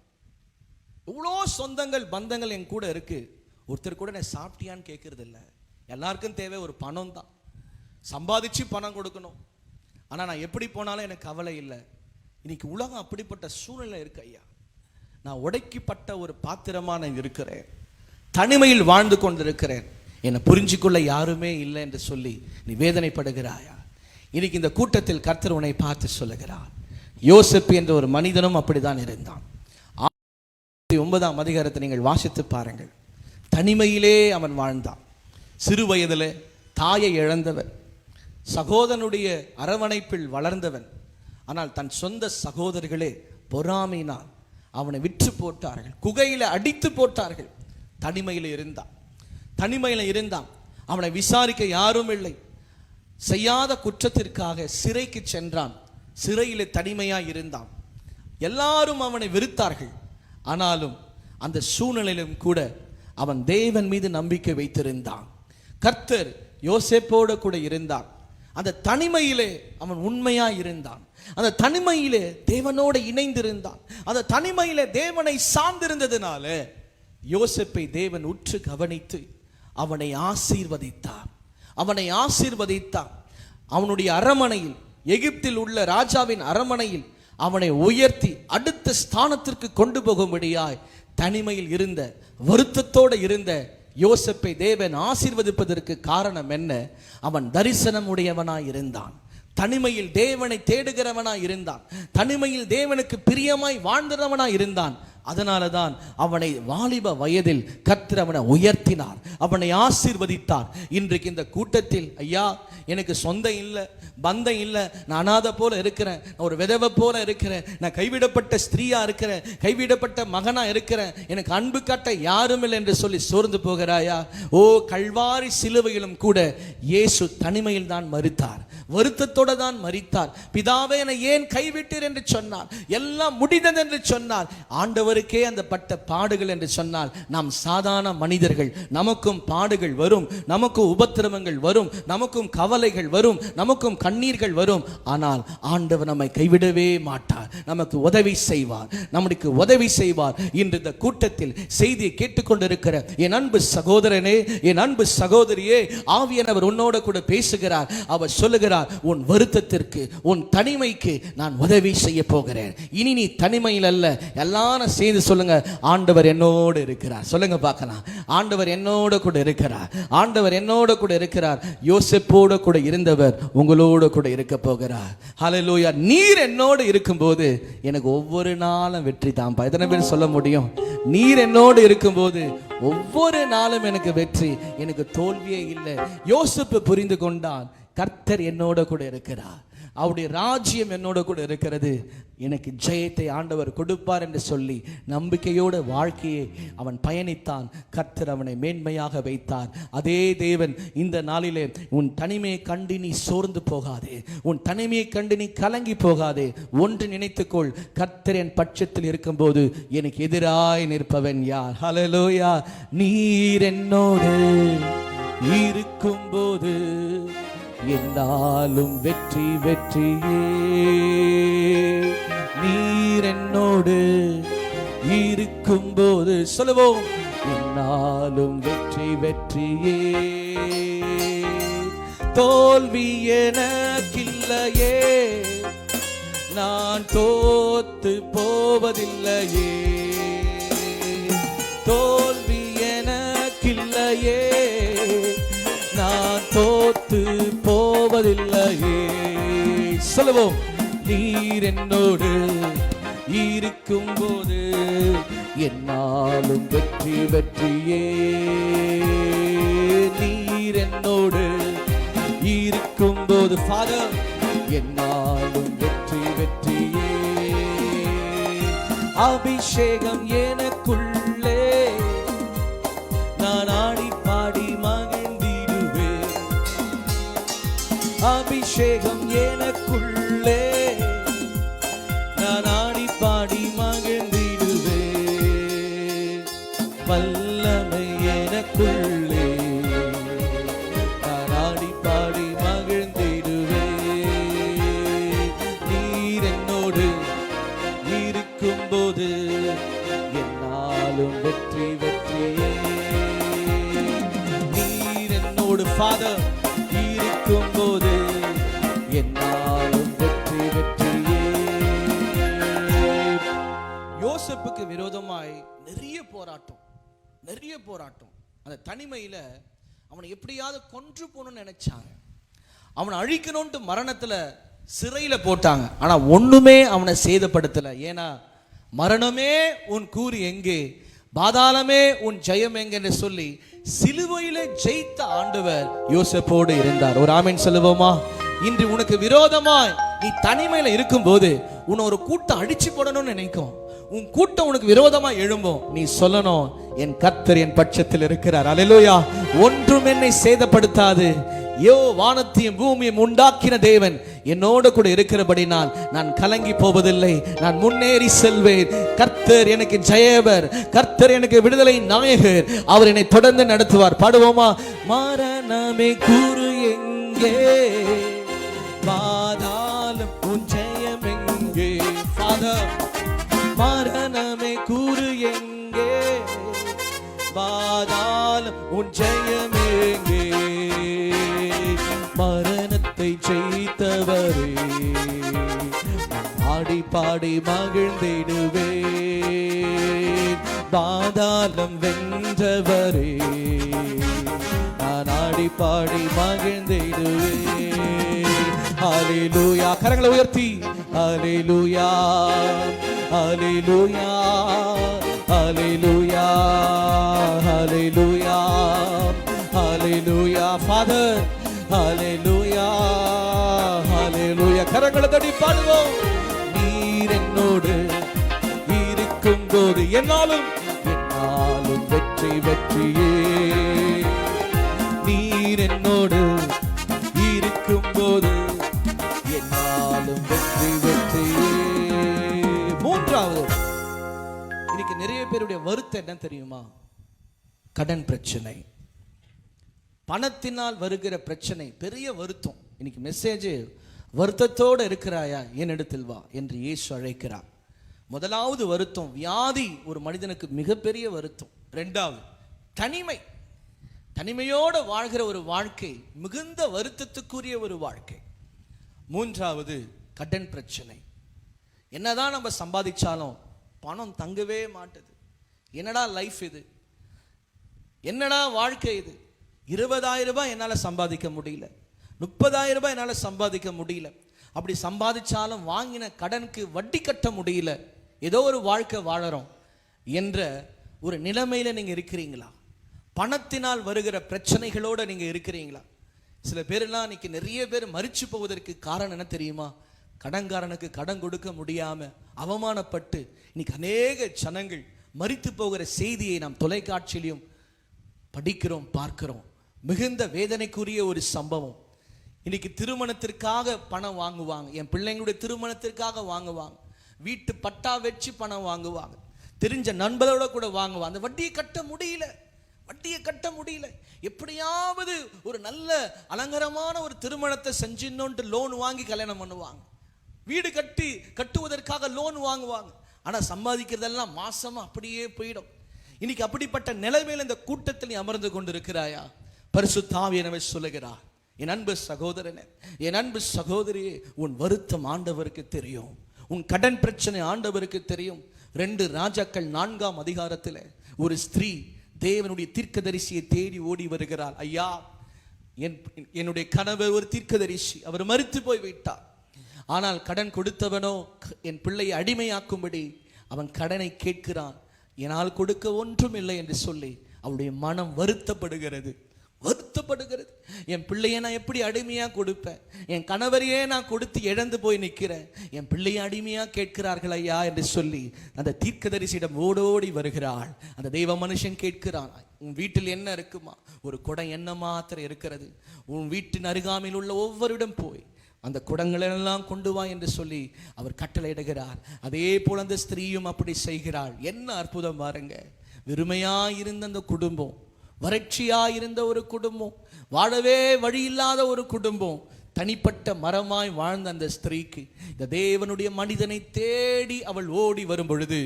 இவ்வளோ சொந்தங்கள் பந்தங்கள் என் கூட இருக்கு, ஒருத்தர் கூட நான் சாப்பிட்டியான்னு கேட்கறது இல்லை. எல்லாருக்கும் தேவை ஒரு பணம் தான், சம்பாதிச்சு பணம் கொடுக்கணும். ஆனால் நான் எப்படி போனாலும் எனக்கு கவலை இல்லை. இன்னைக்கு உலகம் அப்படிப்பட்ட சூழ்நிலை இருக்கு ஐயா. நான் உடைக்கப்பட்ட ஒரு பாத்திரமா நான் இருக்கிறேன். தனிமையில் வாழ்ந்து கொண்டிருக்கிறேன், என்னை புரிஞ்சுக்கொள்ள யாருமே இல்லை என்று சொல்லி நீ வேதனைப்படுகிறாயா? இன்னைக்கு இந்த கூட்டத்தில் கர்த்தர் உன்னை பார்த்து சொல்லுகிறார். யோசேப்பு என்ற ஒரு மனிதனும் அப்படிதான் இருந்தான். 9ஆம் அதிகாரத்தை நீங்கள் வாசித்து பாருங்கள். தனிமையிலே அவன் வாழ்ந்தான். சிறு வயதிலே தாயை இழந்தவன், சகோதரனுடைய அரவணைப்பில் வளர்ந்தவன். ஆனால் தன் சொந்த சகோதரர்களே பொறாமையினால் அவனை விற்று போட்டார்கள், குகையில அடித்து போட்டார்கள். தனிமையில் இருந்தான். அவனை விசாரிக்க யாரும் இல்லை. செய்யாத குற்றத்திற்காக சிறைக்கு சென்றான். சிறையிலே தனிமையாய் இருந்தான். எல்லாரும் அவனை வெறுத்தார்கள். ஆனாலும் அந்த சூழ்நிலையிலும் கூட அவன் தேவன் மீது நம்பிக்கை வைத்திருந்தான். கர்த்தர் யோசேப்போடு கூட இருந்தான். அந்த தனிமையிலே அவன் உண்மையாய் இருந்தான். அந்த தனிமையிலே தேவனோடு இணைந்திருந்தான். அந்த தனிமையிலே தேவனை சார்ந்திருந்ததினால யோசேப்பை தேவன் உற்று கவனித்து அவனை ஆசீர்வதித்தான். அவனுடைய அரமனையில், எகிப்தில் உள்ள ராஜாவின் அரமனையில் அவனை உயர்த்தி அடுத்த ஸ்தானத்திற்கு கொண்டு போகும்படியாய் தனிமையில் இருந்த, வருத்தத்தோடு இருந்த யோசேப்பை தேவன் ஆசீர்வதிப்பதற்கு காரணம் என்ன? அவன் தரிசனம் உடையவனாய் இருந்தான். தனிமையில் தேவனை தேடுகிறவனாய் இருந்தான். தனிமையில் தேவனுக்கு பிரியமாய் வாழ்ந்தவனாய் இருந்தான். அதனால தான் அவனை வாலிப வயதில் கர்த்தர் அவனை உயர்த்தினார், அவனை ஆசீர்வதித்தார். இன்றைக்கு இந்த கூட்டத்தில், ஐயா எனக்கு சொந்தம் இல்லை, பந்தம் இல்லை, நான் அனாதை போல இருக்கிறேன், நான் ஒரு விதவை போல இருக்கிறேன், நான் கைவிடப்பட்ட ஸ்திரீயா இருக்கிறேன், கைவிடப்பட்ட மகனா இருக்கிறேன், எனக்கு அன்பு காட்ட யாரும் இல்லை என்று சொல்லி சோர்ந்து போகிறாயா? ஓ, கல்வாரி சிலுவையிலும் கூட இயேசு தனிமையில் தான் மரித்தார், வருத்தத்தோடு தான் மரித்தார். பிதாவே என்னை ஏன் கைவிட்டீர் என்று சொன்னார், எல்லாம் முடிந்தது என்று சொன்னார். ஆண்டவருக்கே அந்த பட்ட பாடுகள் என்று சொன்னால், நாம் சாதாரண மனிதர்கள், நமக்கும் பாடுகள் வரும், நமக்கும் உபத்திரவங்கள் வரும், நமக்கும் கவலைகள் வரும், நமக்கும் கண்ணீர்கள் வரும். ஆனால் ஆண்டவர் நம்மை கைவிடவே மாட்டார், நமக்கு உதவி செய்வார், நமக்கு உதவி செய்வார். இன்று இந்த கூட்டத்தில் செய்தியை கேட்டுக்கொண்டிருக்கிற என் அன்பு சகோதரனே, என் அன்பு சகோதரியே, ஆவியானவர் உன்னோட கூட பேசுகிறார். அவர் சொல்லுகிறார், உன் வருத்தத்திற்கு, உன் தனிமைக்கு நான் உதவி செய்ய போகிறேன். இனி நீ தனிமையில் அல்ல. எல்லாரும் சேர்ந்து சொல்லுங்க, ஆண்டவர் என்னோடு இருக்கிறார். சொல்லுங்க பார்க்கலாம், ஆண்டவர் என்னோட கூட இருக்கிறார், ஆண்டவர் என்னோட கூட இருக்கிறார். யோசேப்போடு கூட இருந்தவர் உங்களோடு கூட இருக்க போகிறார். ஹல்லேலூயா. நீர் என்னோடு இருக்கும்போது எனக்கு ஒவ்வொரு நாளும் வெற்றி தான்ப்பா. எத்தனை பேர் சொல்ல முடியும்? நீர் என்னோடு இருக்கும்போது ஒவ்வொரு நாளும் எனக்கு வெற்றி, எனக்கு தோல்வியே இல்லை. யோசேப்பு புரிந்து கொண்டான், கர்த்தர் என்னோட கூட இருக்கிறார், அவருடைய ராஜ்யம் என்னோட கூட இருக்கிறது, எனக்கு ஜெயத்தை ஆண்டவர் கொடுப்பார் என்று சொல்லி நம்பிக்கையோட வாழ்க்கையை அவன் பயணித்தான். கர்த்தர் அவனை மேன்மையாக வைத்தார். அதே தேவன் இந்த நாளிலே உன் தனிமையை கண்டு நீ சோர்ந்து போகாதே, உன் தனிமையை கண்டு நீ கலங்கி போகாதே. ஒன்று நினைத்துக்கொள், கர்த்தர் என் பட்சத்தில் இருக்கும்போது எனக்கு எதிராய் நிற்பவன் யார்? ஹல்லேலூயா. நீர் என்னோடு இருக்கும்போது என்னாலும் வெற்றி வெற்றியே. நீர் என்னோடு இருக்கும்போது சொல்லுவோம், என்னாலும் வெற்றி வெற்றியே. தோல்வி எனக்கில்லையே, நான் தோத்து போவதில்லையே. தோல்வி எனக்கில்லையே, நான் தோத்து போவதில்லையே. சொல்லுவோம், நீர் என்னோடு இருக்கும்போது என்னாலும் வெற்றி வெற்றியே. நீர் என்னோடு இருக்கும்போது ஃபாதர் என்னாலும் வெற்றி வெற்றியே. அபிஷேகம் எனக்குள்ளே, நான் ஆடி பாடி மகிழ்ந்திடுவேன். அபிஷேகம் எனக்குள்ளே, நான் ஆடி பாடி மகிழ்ந்திடுவேன். வல்லமை எனக்குள்ளே, நான் ஆடி பாடி மகிழ்ந்திடுவேன். நீர் என்னோடு இருக்கும்போது என்னாலும் வெற்றி வெற்றியே. நீர் என்னோடு ஃபாதர் இருக்கும்போது என்னாலும் வெற்றி வெற்றியே. யோசேப்புக்கு விரோதமாய் நிறைய போராட்டம், நிறைய போராட்டம். அந்த தனிமையில அவனை எப்படியாவது கொன்று போகணும்னு நினைச்சாங்க. அவனை அழிக்கணும்ட்டு மரணத்துல சிறையில போட்டாங்க. ஆனா ஒண்ணுமே அவனை சேதப்படுத்தல. ஏன்னா மரணமே உன் கூறு எங்கே, பாதாளமே உன் ஜெயம் எங்கே சொல்லி சிலுவையிலே ஜெயித்த ஆண்டவர் யோசேப்போடு இருந்தார். ஒரு ஆமென் சொல்லுவோமா? இன்று உனக்கு விரோதமாய் நீ தனிமையில இருக்கும்போது உன்னை ஒரு கூட்டம் அடிச்சு போடணும்னு நினைக்கும். உன் கூட்டம் உனக்கு விரோதமா எழும்பும். நீ சொல்லணும், என் கர்த்தர் என் பட்சத்தில் இருக்கிறார். அல்லேலூயா. ஒன்றும் என்னை சேதப்படுத்தாது. வானத்தையும் பூமியும் உண்டாக்கின தேவன் என்னோடு கூட இருக்கிறபடினால் நான் கலங்கி போவதில்லை. நான் முன்னேறி செல்வேன். கர்த்தர் எனக்கு ஜெயவர், கர்த்தர் எனக்கு விடுதலை நாயகர். அவர் என்னை தொடர்ந்து நடத்துவார். பாடுவோமா? மரணமே கூறு எங்கே, பாதாளம் உன் ஜெயம் எங்கே. ஃபாதர், மரணமே கூறு எங்கே, பாதாளம் உன் ஜெயம் எங்கே. மரணத்தை ஜெயித்தவரே, ஆடி பாடி மகிழ்ந்திடுவேன். பாதாளம் வென்றவரே, நான் ஆடி பாடி மகிழ்ந்திடுவேன். ஹல்லேலூயா. கரங்களை உயர்த்தி ஹல்லேலூயா, ஹல்லேலூயா, ஹல்லேலூயா, ஹல்லேலூயா, ஹல்லேலூயா. ஃபாதர், ஹல்லேலூயா, ஹல்லேலூயா. கரங்களை தட்டி பாடுவோம். நீர் என்னோடு இருக்கும்போது என்னாலும் என்னாலும் வெற்றி வெற்றியே. நீர் என்னோடு இருக்கும்போது என்னாலும் வெற்றி வெற்றியே. மூன்றாவது, இன்னைக்கு நிறைய பேருடைய வருத்தம் என்ன தெரியுமா? கடன் பிரச்சனை, பணத்தினால் வருகிற பிரச்சனை, பெரிய வருத்தம். இன்னைக்கு மெசேஜ், வருத்தத்தோடு இருக்கிறாயா என்னிடத்தில் வா என்று இயேசு அழைக்கிறார். முதலாவது வருத்தம் வியாதி, ஒரு மனிதனுக்கு மிகப்பெரிய வருத்தம். இரண்டாவது தனிமை, தனிமையோடு வாழ்கிற ஒரு வாழ்க்கை மிகுந்த வருத்தத்துக்குரிய ஒரு வாழ்க்கை. மூன்றாவது கடன் பிரச்சனை. என்னதான் நம்ம சம்பாதிச்சாலும் பணம் தங்கவே மாட்டுது. என்னடா லைஃப் இது, என்னடா வாழ்க்கை இது? 20,000 ரூபாய் என்னால் சம்பாதிக்க முடியல, 30,000 ரூபாய் என்னால் சம்பாதிக்க முடியல. அப்படி சம்பாதிச்சாலும் வாங்கின கடனுக்கு வட்டி கட்ட முடியல. ஏதோ ஒரு வாழ்க்கை வாழறோம் என்ற ஒரு நிலைமையில நீங்க இருக்கிறீங்களா? பணத்தினால் வருகிற பிரச்சனைகளோட நீங்க இருக்கிறீங்களா? சில பேரெல்லாம் இன்னைக்கு நிறைய பேர் மரிச்சு போவதற்கு காரணம் என்ன தெரியுமா? கடன்காரனுக்கு கடன் கொடுக்க முடியாம அவமானப்பட்டு இன்னைக்கு அநேக ஜனங்கள் மரித்து போகிற செய்தியை நாம் தொலைக்காட்சியிலும் படிக்கிறோம், பார்க்கிறோம். மிகுந்த வேதனைக்குரிய ஒரு சம்பவம். இன்னைக்கு திருமணத்திற்காக பணம் வாங்குவாங்க, என் பிள்ளைங்களுடைய திருமணத்திற்காக வாங்குவாங்க, வீட்டு பட்டா வச்சு பணம் வாங்குவாங்க, தெரிஞ்ச நண்பரோட கூட வாங்குவாங்க. அந்த வட்டியை கட்ட முடியல, வட்டியை கட்ட முடியல. எப்படியாவது ஒரு நல்ல அலங்காரமான ஒரு திருமணத்தை செஞ்சிடணும்ட்டு லோன் வாங்கி கல்யாணம் பண்ணுவாங்க. வீடு கட்டுவதற்காக லோன் வாங்குவாங்க. ஆனா சம்பாதிக்கிறதெல்லாம் மாசமா அப்படியே போயிடும். இன்னைக்கு அப்படிப்பட்ட நிலைமையில இந்த கூட்டத்தில் நீ அமர்ந்து கொண்டிருக்கிறாயா? பரிசுத்த ஆவியானவர் சொல்லுகிறார், என் அன்பு சகோதரனே, என் அன்பு சகோதரியே, உன் வருத்தம் ஆண்டவருக்கு தெரியும், உன் கடன் பிரச்சனை ஆண்டவருக்கு தெரியும். 2 ராஜாக்கள் 4ஆம் அதிகாரத்தில் ஒரு ஸ்திரீ தேவனுடைய தீர்க்கதரிசியை தேடி ஓடி வருகிறாள். ஐயா, என்னுடைய கணவர் ஒரு தீர்க்கதரிசி, அவர் மரித்து போய் விட்டார். ஆனால் கடன் கொடுத்தவனோ என் பிள்ளையை அடிமையாக்கும்படி அவன் கடனை கேட்கிறான், என்னால் கொடுக்க ஒன்றும் இல்லை என்று சொல்லி அவருடைய மனம் வருத்தப்படுகிறது. என் பிள்ளையை நான் எப்படி அடிமையா கொடுப்பேன்? என் கணவரையே நான் கொடுத்து இழந்து போய் நிற்கிறேன், என் பிள்ளையை அடிமையா கேட்கிறார்கள் ஐயா என்று சொல்லி அந்த தீர்க்கதரிசியிடம் ஓடோடி வருகிறாள். அந்த தெய்வ மனுஷன் கேட்கிறான், உன் வீட்டில் என்ன இருக்குமா? ஒரு குடம் என்ன மாத்திரம் இருக்கிறது. உன் வீட்டின் அருகாமையில் உள்ள ஒவ்வொருடம் போய் அந்த குடங்களெல்லாம் கொண்டு வா என்று சொல்லி அவர் கட்டளையிடுகிறார். அதே போல அந்த ஸ்திரீயும் அப்படி செய்கிறாள். என்ன அற்புதம் பாருங்க! வெறுமையாயிருந்த அந்த குடும்பம், வறட்சியாயிருந்த ஒரு குடும்பம், வாழவே வழி இல்லாத ஒரு குடும்பம், தனிப்பட்ட மரமாய் வாழ்ந்த அந்த ஸ்திரீக்கு இந்த தேவனுடைய மனிதனை தேடி அவள் ஓடி வரும் பொழுது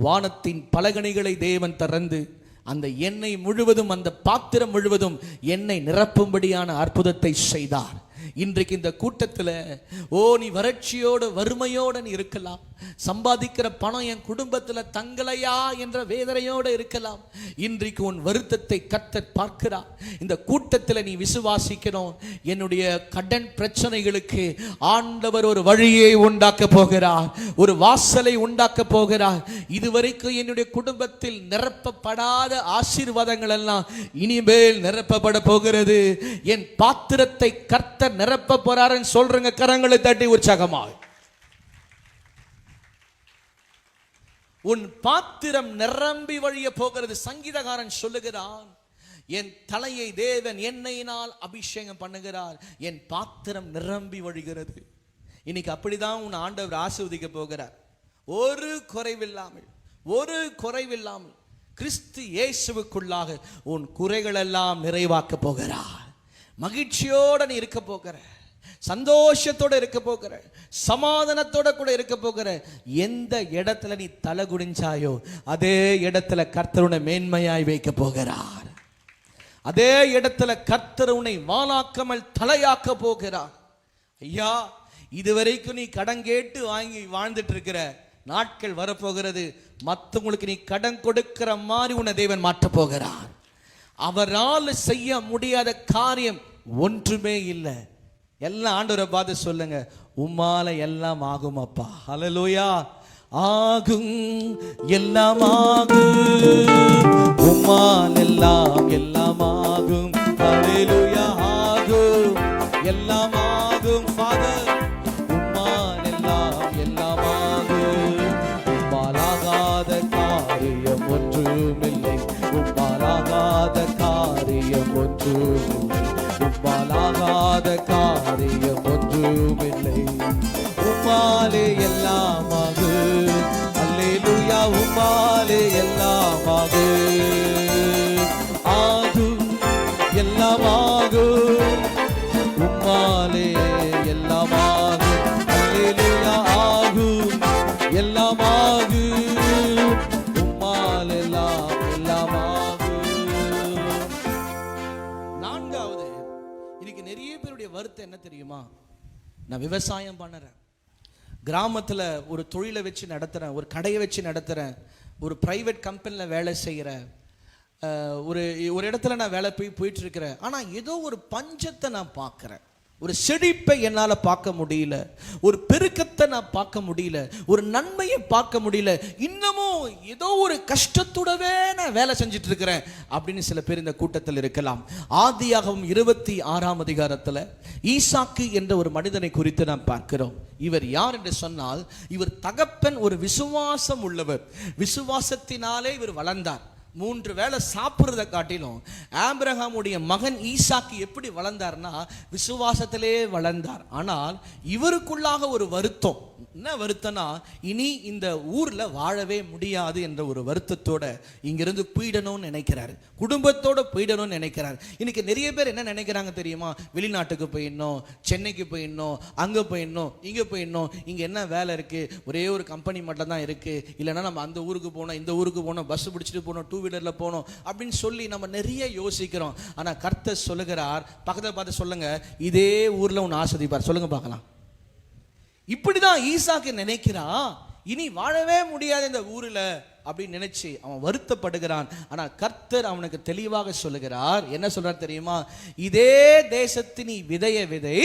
வானத்தின் பலகணிகளை தேவன் திறந்து அந்த எண்ணெய் முழுவதும், அந்த பாத்திரம் முழுவதும் எண்ணெய் நிரப்பும்படியான அற்புதத்தை செய்தார். இன்றைக்கு இந்த கூட்டத்தில் நீ வறட்சியோடு வறுமையோடு நீ இருக்கலாம், சம்பாதிக்கிற பணம் என் குடும்பத்தில் தங்கலையா என்ற வேதனையோடு இருக்கலாம். இன்றைக்கு உன் வருத்தத்தை கர்த்தர் பார்க்கிறார். இந்த கூட்டத்தில் நீ விசுவாசிக்கணும், என்னுடைய கடன் பிரச்சனைகளுக்கு ஆண்டவர் ஒரு வழியை உண்டாக்க போகிறார், ஒரு வாசலை உண்டாக்க போகிறார். இதுவரைக்கும் என்னுடைய குடும்பத்தில் நிரப்பப்படாத ஆசீர்வாதங்கள் எல்லாம் இனிமேல் நிரப்பப்பட போகிறது. என் பாத்திரத்தை கர்த்தர் நிரப்ப போறாருன்னு சொல்றங்க. கரங்களை தட்டி உற்சாகமாக. உன் பாத்திரம் நிரம்பி வழிய போகிறது. சங்கீதக்காரன் சொல்லுகிறான், என் தலையை தேவன் எண்ணெயினால் அபிஷேகம் பண்ணுகிறார், என் பாத்திரம் நிரம்பி வழிகிறது. இன்னைக்கு அப்படிதான் உன் ஆண்டவர் ஆசீர்வதிக்க போகிறார். ஒரு குறைவில்லாமல் கிறிஸ்து இயேசுவுக்குள்ளாக உன் குறைகள் எல்லாம் நிறைவாக்க போகிறார். மகிழ்ச்சியோட நீ இருக்க போகிற, சந்தோஷத்தோட இருக்க போகிற, சமாதானத்தோட கூட இருக்க போகிற. எந்த இடத்துல நீ தலை குடிஞ்சாயோ அதே இடத்துல கர்த்தர் உன்னை மேன்மையாய் வைக்க போகிறார். அதே இடத்துல கர்த்தர் உன்னை வாளாக்காமல் தலையாக்க போகிறார். ஐயா, இதுவரைக்கும் நீ கடன் கேட்டு வாங்கி வாழ்ந்துட்டு இருக்கிற நாட்கள் வரப்போகிறது. மற்றவங்களுக்கு நீ கடன் கொடுக்கிற மாதிரி உன்னை தேவன் மாற்ற போகிறார். அவரால் செய்ய முடியாத காரியம் ஒன்றுமே இல்லை. எல்லாம் ஆண்டவரை பார்த்து சொல்லுங்க, உம்மால எல்லாம் ஆகும் அப்பா. ஹல்லேலூயா. ஆகும், எல்லாம் ஆகும், உம்மால் எல்லாம் ஆகும். ஹல்லேலூயா. ஆகும், எல்லாம் ஆகும் ஃபாதர், உம்மால் எல்லாம் ஆகும். உம்மாலாகாத காரியம் ஒன்றுமில்லை, உம்மாலாகாத காரியம் ஒன்றுமில்லை, உம்மாலாகாத காரியம் ஒன்றுமில்லை. உம்மாலே எல்லாம் ஆகும். அல்லேலூயா. உம்மாலே எல்லாம் ஆகும். ஆகும், எல்லாம் ஆகும், உம்மாலே எல்லாம் ஆகும். அல்லேலூயா. ஆகும், எல்லாம் ஆகும், உம்மால் எல்லாம் ஆகும். நான்காவது, இன்னைக்கு நிறைய பேருடைய வருத்தம் என்ன தெரியுமா? நான் விவசாயம் பண்ணுறேன், கிராமத்தில் ஒரு தொழிலை வச்சு நடத்துகிறேன், ஒரு கடையை வச்சு நடத்துகிறேன், ஒரு ப்ரைவேட் கம்பெனியில் வேலை செய்கிறேன், ஒரு இடத்துல நான் வேலை போயிட்டு இருக்கிறேன். ஆனால் ஏதோ ஒரு பஞ்சத்தை நான் பார்க்குறேன், ஒரு செழிப்பை என்னால் பார்க்க முடியல, ஒரு பெருக்கத்தை நான் பார்க்க முடியல, ஒரு நன்மையை பார்க்க முடியல, இன்னமும் ஏதோ ஒரு கஷ்டத்தோடவே நான் வேலை செஞ்சுட்டு இருக்கிறேன் அப்படின்னு சில பேர் இந்த கூட்டத்தில் இருக்கலாம். ஆதியாகமம் 26ஆம் அதிகாரத்தில் ஈசாக்கு என்ற ஒரு மனிதனை குறித்து நாம் பார்க்கிறோம். இவர் யார் என்று சொன்னால், இவர் தகப்பன் ஒரு விசுவாசம் உள்ளவர். விசுவாசத்தினாலே இவர் வளர்ந்தார். 3 வேளை சாப்பிட்றதை காட்டிலும் ஆபிரகாமுடைய மகன் ஈசாக்கு எப்படி வளர்ந்தார்னா விசுவாசத்திலே வளர்ந்தார். ஆனால் இவருக்குள்ளாக ஒரு வருத்தம். என்ன வருத்தம்னா, இனி இந்த ஊர்ல வாழவே முடியாது என்ற ஒரு வருத்தத்தோட இங்கிருந்து போயிடணும்னு நினைக்கிறாரு, குடும்பத்தோட போயிடணும்னு நினைக்கிறாரு. இன்னைக்கு நிறைய பேர் என்ன நினைக்கிறாங்க தெரியுமா? வெளிநாட்டுக்கு போயிடணும், சென்னைக்கு போயிடணும், அங்க போயிடணும், இங்க போயிடணும், இங்க என்ன வேலை இருக்கு, ஒரே ஒரு கம்பெனி மட்டும் தான் இருக்கு, இல்லைன்னா நம்ம அந்த ஊருக்கு போனோம், இந்த ஊருக்கு போனோம், பஸ் பிடிச்சிட்டு போனோம், 2 வீலர்ல போனோம் அப்படின்னு சொல்லி நம்ம நிறைய யோசிக்கிறோம். ஆனா கர்த்தர் சொல்லுகிறார், பக்கத்தை பார்த்து சொல்லுங்க, இதே ஊர்ல உன்னை ஆஸ்வதிப்பார். சொல்லுங்க பார்க்கலாம். இப்படிதான் ஈசாக்கு நினைக்கிறான், இனி வாழவே முடியாது இந்த ஊர்ல அப்படின்னு நினைச்சு அவன் வருத்தப்படுகிறான். ஆனா கர்த்தர் அவனுக்கு தெளிவாக சொல்லுகிறார். என்ன சொல்றார் தெரியுமா? இதே தேசத்தின் நீ விதைய விதை,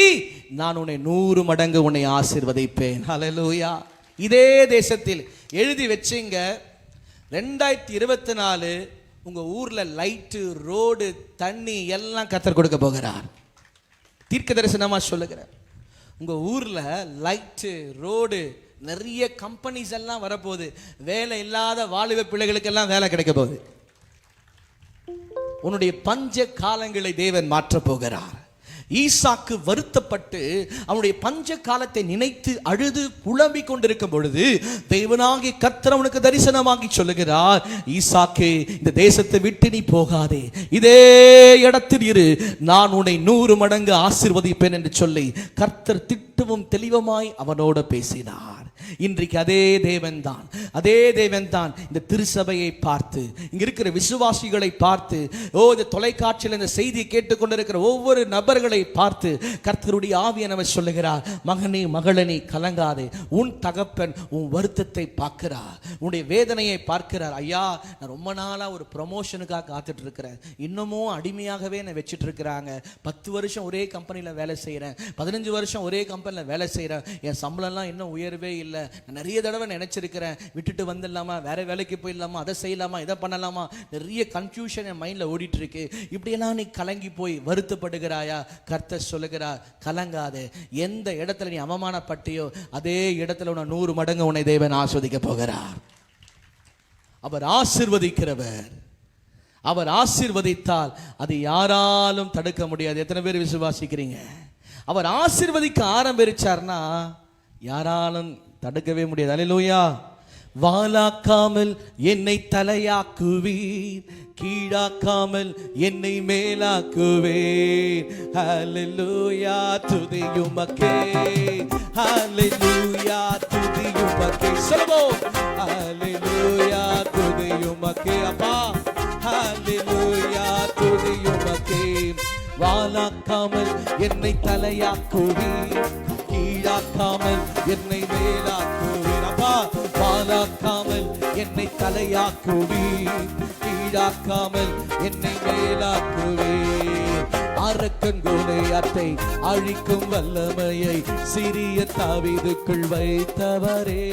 நான் உன்னை 100 மடங்கு உன்னை ஆசீர்வதிப்பேன். ஹல்லேலூயா. இதே தேசத்தில் எழுதி வச்சுங்க, 2024 உங்க ஊர்ல லைட்டு, ரோடு, தண்ணி எல்லாம் கர்த்தர் கொடுக்க போகிறார். தீர்க்க தரிசனமா சொல்லுகிறார். உங்க ஊர்ல லைட்டு, ரோடு, நிறைய கம்பெனிஸ் எல்லாம் வரப்போகுது. வேலை இல்லாத வாலிப பிள்ளைகளுக்கெல்லாம் வேலை கிடைக்க போகுது. உன்னுடைய பஞ்ச காலங்களை தேவன் மாற்ற போகிறார். ஈசாக்கு வருத்தப்பட்டு அவனுடைய பஞ்ச காலத்தை நினைத்து அழுது புலம்பிக் கொண்டிருக்கும் பொழுது தேவனாகிய கர்த்தர் அவனுக்கு தரிசனமாகி சொல்லுகிறார், ஈசாக்கே, இந்த தேசத்தை விட்டு நீ போகாதே, இதே இடத்தில் இரு, நான் உன்னை 100 மடங்கு ஆசீர்வதிப்பேன் என்று சொல்லி கர்த்தர் திட்ட திட்டமும் தெளிவமாய் அவனோடு பேசினார். இன்றைக்கு அதே தேவன் தான் இந்த திருச்சபையை பார்த்து, இங்க இருக்கிற விசுவாசிகளை பார்த்து, இந்த தொலைக்காட்சியில் இந்த செய்தியை கேட்டுக்கொண்டிருக்கிற ஒவ்வொரு நபர்களை பார்த்து கர்த்தருடைய ஆவியானவர் சொல்லுகிறார், மகனே மகளே நீ கலங்காதே, உன் தகப்பன் உன் வருத்தத்தை பார்க்கிறார், உன்னுடைய வேதனையை பார்க்கிறார். ஐயா, நான் ரொம்ப நாளா ஒரு ப்ரமோஷனுக்காக காத்துட்டு இருக்கிறேன், இன்னமும் அடிமையாகவே என்னை வச்சுட்டு இருக்கிறாங்க. 10 வருஷம் ஒரே கம்பெனியில் வேலை செய்கிறேன், 15 வருஷம் ஒரே கம்பெனியில் வேலை செய்கிறேன், என் சம்பளம்லாம் இன்னும் உயர்வே இல்லை. நான் நிறைய தடவை நினைச்சிருக்கிறேன், விட்டுட்டு வந்துடலாமா, வேற வேலைக்கு போயிடலாமா, அதை செய்யலாமா, இதை பண்ணலாமா, நிறைய கன்ஃபியூஷன் என் மைண்டில் ஓடிட்டு இருக்கு. இப்படியெல்லாம் நீ கலங்கி போய் வருத்தப்படுகிறாயா? கர்த்தர் சொல்லுகிறார், கலங்காதே. எந்த இடத்துல நீ அவமானப்பட்டியோ அதே இடத்துல உன்னை 100 மடங்கு உன்னை தேவன் ஆஸ்வதிக்க போகிறார். அவர் ஆசீர்வதிக்கிறவர். அவர் ஆசீர்வதித்தால் அது யாராலும் தடுக்க முடியாது. எத்தனை பேர் விசுவாசிக்கிறீங்க? அவர் ஆசீர்வதிக்க ஆரம்பிச்சார்னா யாராலும் தடுக்கவே முடியாது. அல்லேலூயா. வாலாக்காமல் என்னை தலையாக்குவீர், கீழாக்காமல் என்னை மேலாக்குவீர். ஹல்லேலூயா, துதியுமக்கே, ஹல்லேலூயா, துதியுமக்கே. சொல்லுவோம், ஹல்லேலூயா, துதியுமக்கே. அப்பா, ஹல்லேலூயா, துதியுமக்கே. வாலாக்காமல் என்னை தலையாக்குவீர், கீழாக்காமல் என்னை மேலாக்குவீர். அப்பா, வாலாக்காமல் என்னை தலையாக்குவீர், கீழாக்காமல் என்னை மேலாக்குவீர். அரக்கன் கோலியாத்தை அழிக்கும் வல்லமையை சிறிய தாவீதுக்குள் வைத்தவரே,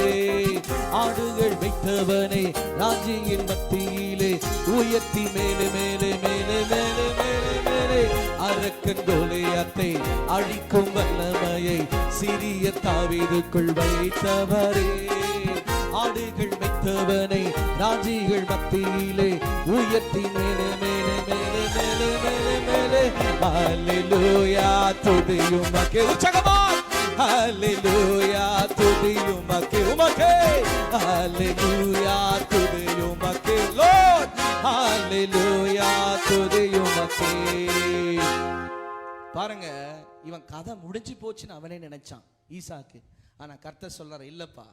ஆடுகள் வைத்தவனே, ராஜ்யத்தின் மத்தியிலே உயர்த்தி மேலே மேலே மேலே மேலே மேலே மேலே. அரக்கன் கோலியாத்தை அழிக்கும் வல்லமையை சிறிய தாவீதுக்குள் வைத்தவரே, ஆடுகள் வைத்தவனை ராஜ்யங்கள் மத்தியிலே உயர்த்தி மேலே மேலே மேலே மேலே மேலே மேலே. ஹல்லேலூயா, துதியுமக்கே. உச்சகமாய் ஹல்லேலூயா, துதியுமக்கே, உமக்கே. ஹல்லேலூயா, துதியுமக்கே. லார்ட், ஹல்லேலூயா, துதியுமக்கே. பாருங்க, இவன் கதை முடிஞ்சு போச்சுன்னு அவனே நினைச்சான் ஈசாக்கு. ஆனா கர்த்தர் சொல்றாரு, இல்லப்பா,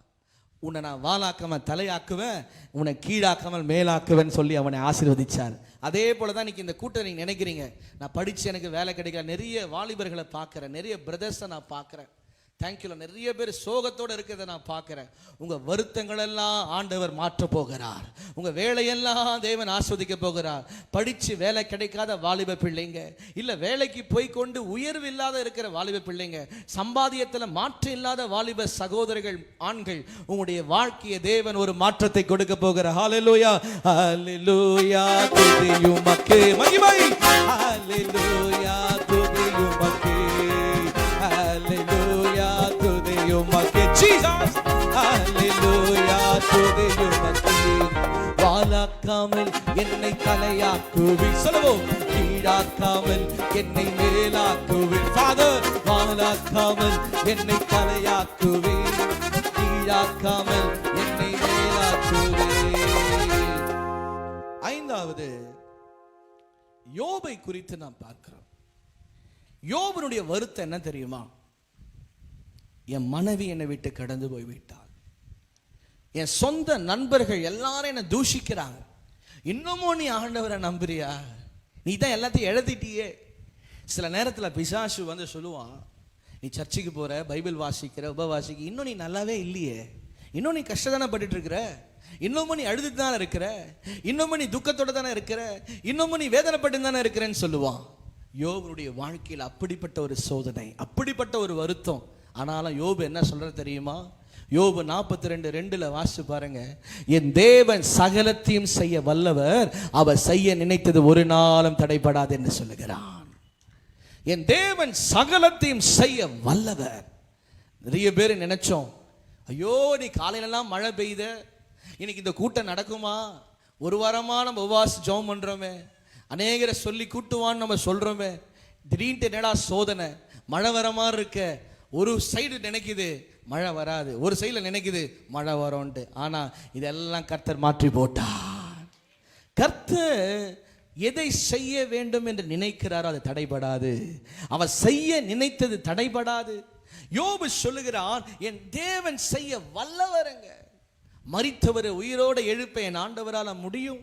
உன்னை நான் வாலாக்காமல் தலையாக்குவேன், உன்னை கீழாக்காமல் மேலாக்குவேன் சொல்லி அவனை ஆசீர்வதிச்சார். அதே போல தான் இன்னைக்கு இந்த கூட்டம் நீங்க நினைக்கிறீங்க, நான் படிச்சு எனக்கு வேலை கிடைக்கல. நிறைய வாலிபர்களை பார்க்கிறேன், நிறைய பிரதர்ஸை நான் பார்க்கிறேன். தேங்க்யூல நிறைய பேர் சோகத்தோடு இருக்கிறத நான் பார்க்கிறேன். உங்க வருத்தங்கள் எல்லாம் ஆண்டவர் மாற்ற போகிறார். உங்க வேலையெல்லாம் தேவன் ஆஸ்வதிக்க போகிறார். படிச்சு வேலை கிடைக்காத வாலிப பிள்ளைங்க, இல்ல வேலைக்கு போய் கொண்டு உயர்வு இல்லாத இருக்கிற வாலிப பிள்ளைங்க, சம்பாதியத்துல மாற்றம் இல்லாத வாலிப சகோதரர்கள், ஆண்கள், உங்களுடைய வாழ்க்கையை தேவன் ஒரு மாற்றத்தை கொடுக்க போகிறார். ஹல்லேலூயா, ஹல்லேலூயா, துதியுமக்கே. மகிமை. ஹல்லேலூயா, துதியுமக்கே. ஹல்லேலூயா, துதியுமக்கே. ஜீசஸ். ஹல்லேலூயா, துதியுமக்கே. வாலாக்காமல் என்னை தலையாக்குவீர். சொல்லுவோம், கீழாக்காமல் என்னை மேலாக்குவீர். ஃபாதர், வாலாக்காமல் என்னை தலையாக்குவீர், கீழாக்காமல் என்னை மேலாக்குவீர். ஐந்தாவது, யோபை குறித்து நாம் பார்க்கிறோம். யோபனுடைய வருத்தம் என்ன தெரியுமா? என் மனைவி என்னை விட்டு கடந்து போய்விட்டாள், என் சொந்த நண்பர்கள் எல்லாரும் என்னை தூஷிக்கிறாங்க, இன்னமும் நீ ஆண்டவரை நம்புறியா? நீ தான் எல்லாத்தையும் எழுதிட்டியே. சில நேரத்தில் பிசாசு வந்து சொல்லுவான், நீ சர்ச்சுக்கு போற, பைபிள் வாசிக்கிற, உபவாசிக்க, இன்னும் நீ நல்லாவே இல்லையே, இன்னும் நீ கஷ்டத்தானே பட்டுட்டு இருக்கிற, இன்னமும் நீ அழுதுட்டு தானே இருக்கிற, இன்னமும் நீ துக்கத்தோட தானே இருக்கிற, இன்னமும் நீ வேதனைப்பட்டு தானே இருக்கிறேன்னு சொல்லுவான். யோபுடைய வாழ்க்கையில் அப்படிப்பட்ட ஒரு சோதனை, அப்படிப்பட்ட ஒரு வருத்தம். ஆனாலும் யோபு என்ன சொல்ற தெரியுமா? யோபு 42:2 வாசிச்சு பாருங்க. என் தேவன் சகலத்தையும் செய்ய வல்லவர், அவர் செய்ய நினைத்தது ஒரு நாளும் தடைபடாது என்று சொல்லுகிறான். என் தேவன் சகலத்தையும் செய்ய வல்லவர். நிறைய பேர் நினைச்சோம், ஐயோ நீ காலையிலலாம் மழை பெய்த, இன்னைக்கு இந்த கூட்டம் நடக்குமா? ஒரு வாரமா நம்ம உபவாசி ஜெபம் பண்றோமே, அநேகரை சொல்லி கூட்டுவான்னு நம்ம சொல்றோமே, திடீர்னு என்னடா சோதனை, மழை வர மாதிரி இருக்க. ஒரு சைடு நினைக்குது மழை வராது, ஒரு சைடில் நினைக்குது மழை வரும்ட்டு. ஆனா இதெல்லாம் கர்த்தர் மாற்றி போட்டார். கர்த்தர் எதை செய்ய வேண்டும் என்று நினைக்கிறாரோ அது தடைபடாது. அவர் செய்ய நினைத்தது தடைபடாது. யோபு சொல்லுகிறான், என் தேவன் செய்ய வல்லவருங்க. மரித்தவரை உயிரோடு எழுப்ப என் ஆண்டவரால முடியும்.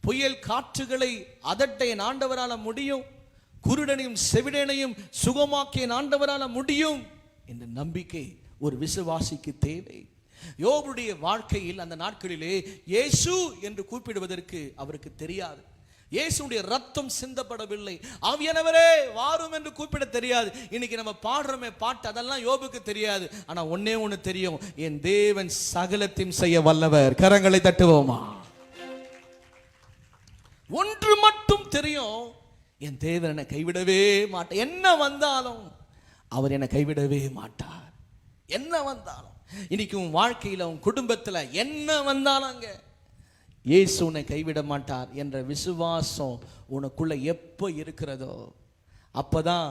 புயல் காற்றுகளை அதட்ட என் ஆண்டவரால முடியும். குருடனையும் செவிடனையும் சுகமாக்கிய என் ஆண்டவரால முடியும் என்ற நம்பிக்கை ஒரு விசுவாசிக்கு தேவை. யோபுடைய வாழ்க்கையில் அந்த நாட்களிலே இயேசு என்று கூப்பிடுவதற்கு அவருக்கு தெரியாது. இயேசுடைய ரத்தம் சிந்தப்படவில்லை. ஆவியானவரே வாரும் என்று கூப்பிட தெரியாது. இன்னைக்கு நம்ம பாடுறோமே பாட்டு, அதெல்லாம் யோபுக்கு தெரியாது. ஆனா ஒன்னே ஒண்ணு தெரியும், என் தேவன் சகலத்தையும் செய்ய வல்லவர். கரங்களை தட்டுவோமா? ஒன்று மட்டும் தெரியும், என் தேவன் என்னை கைவிடவே மாட்டார். என்ன வந்தாலும் அவர் என்னை கைவிடவே மாட்டார். என்ன வந்தாலும் இன்னைக்கு உன் வாழ்க்கையில உன் குடும்பத்துல என்ன வந்தாலும் இயேசு உன்னை கைவிட மாட்டார் என்ற விசுவாசம் உனக்குள்ள எப்போ இருக்கிறதோ அப்பதான்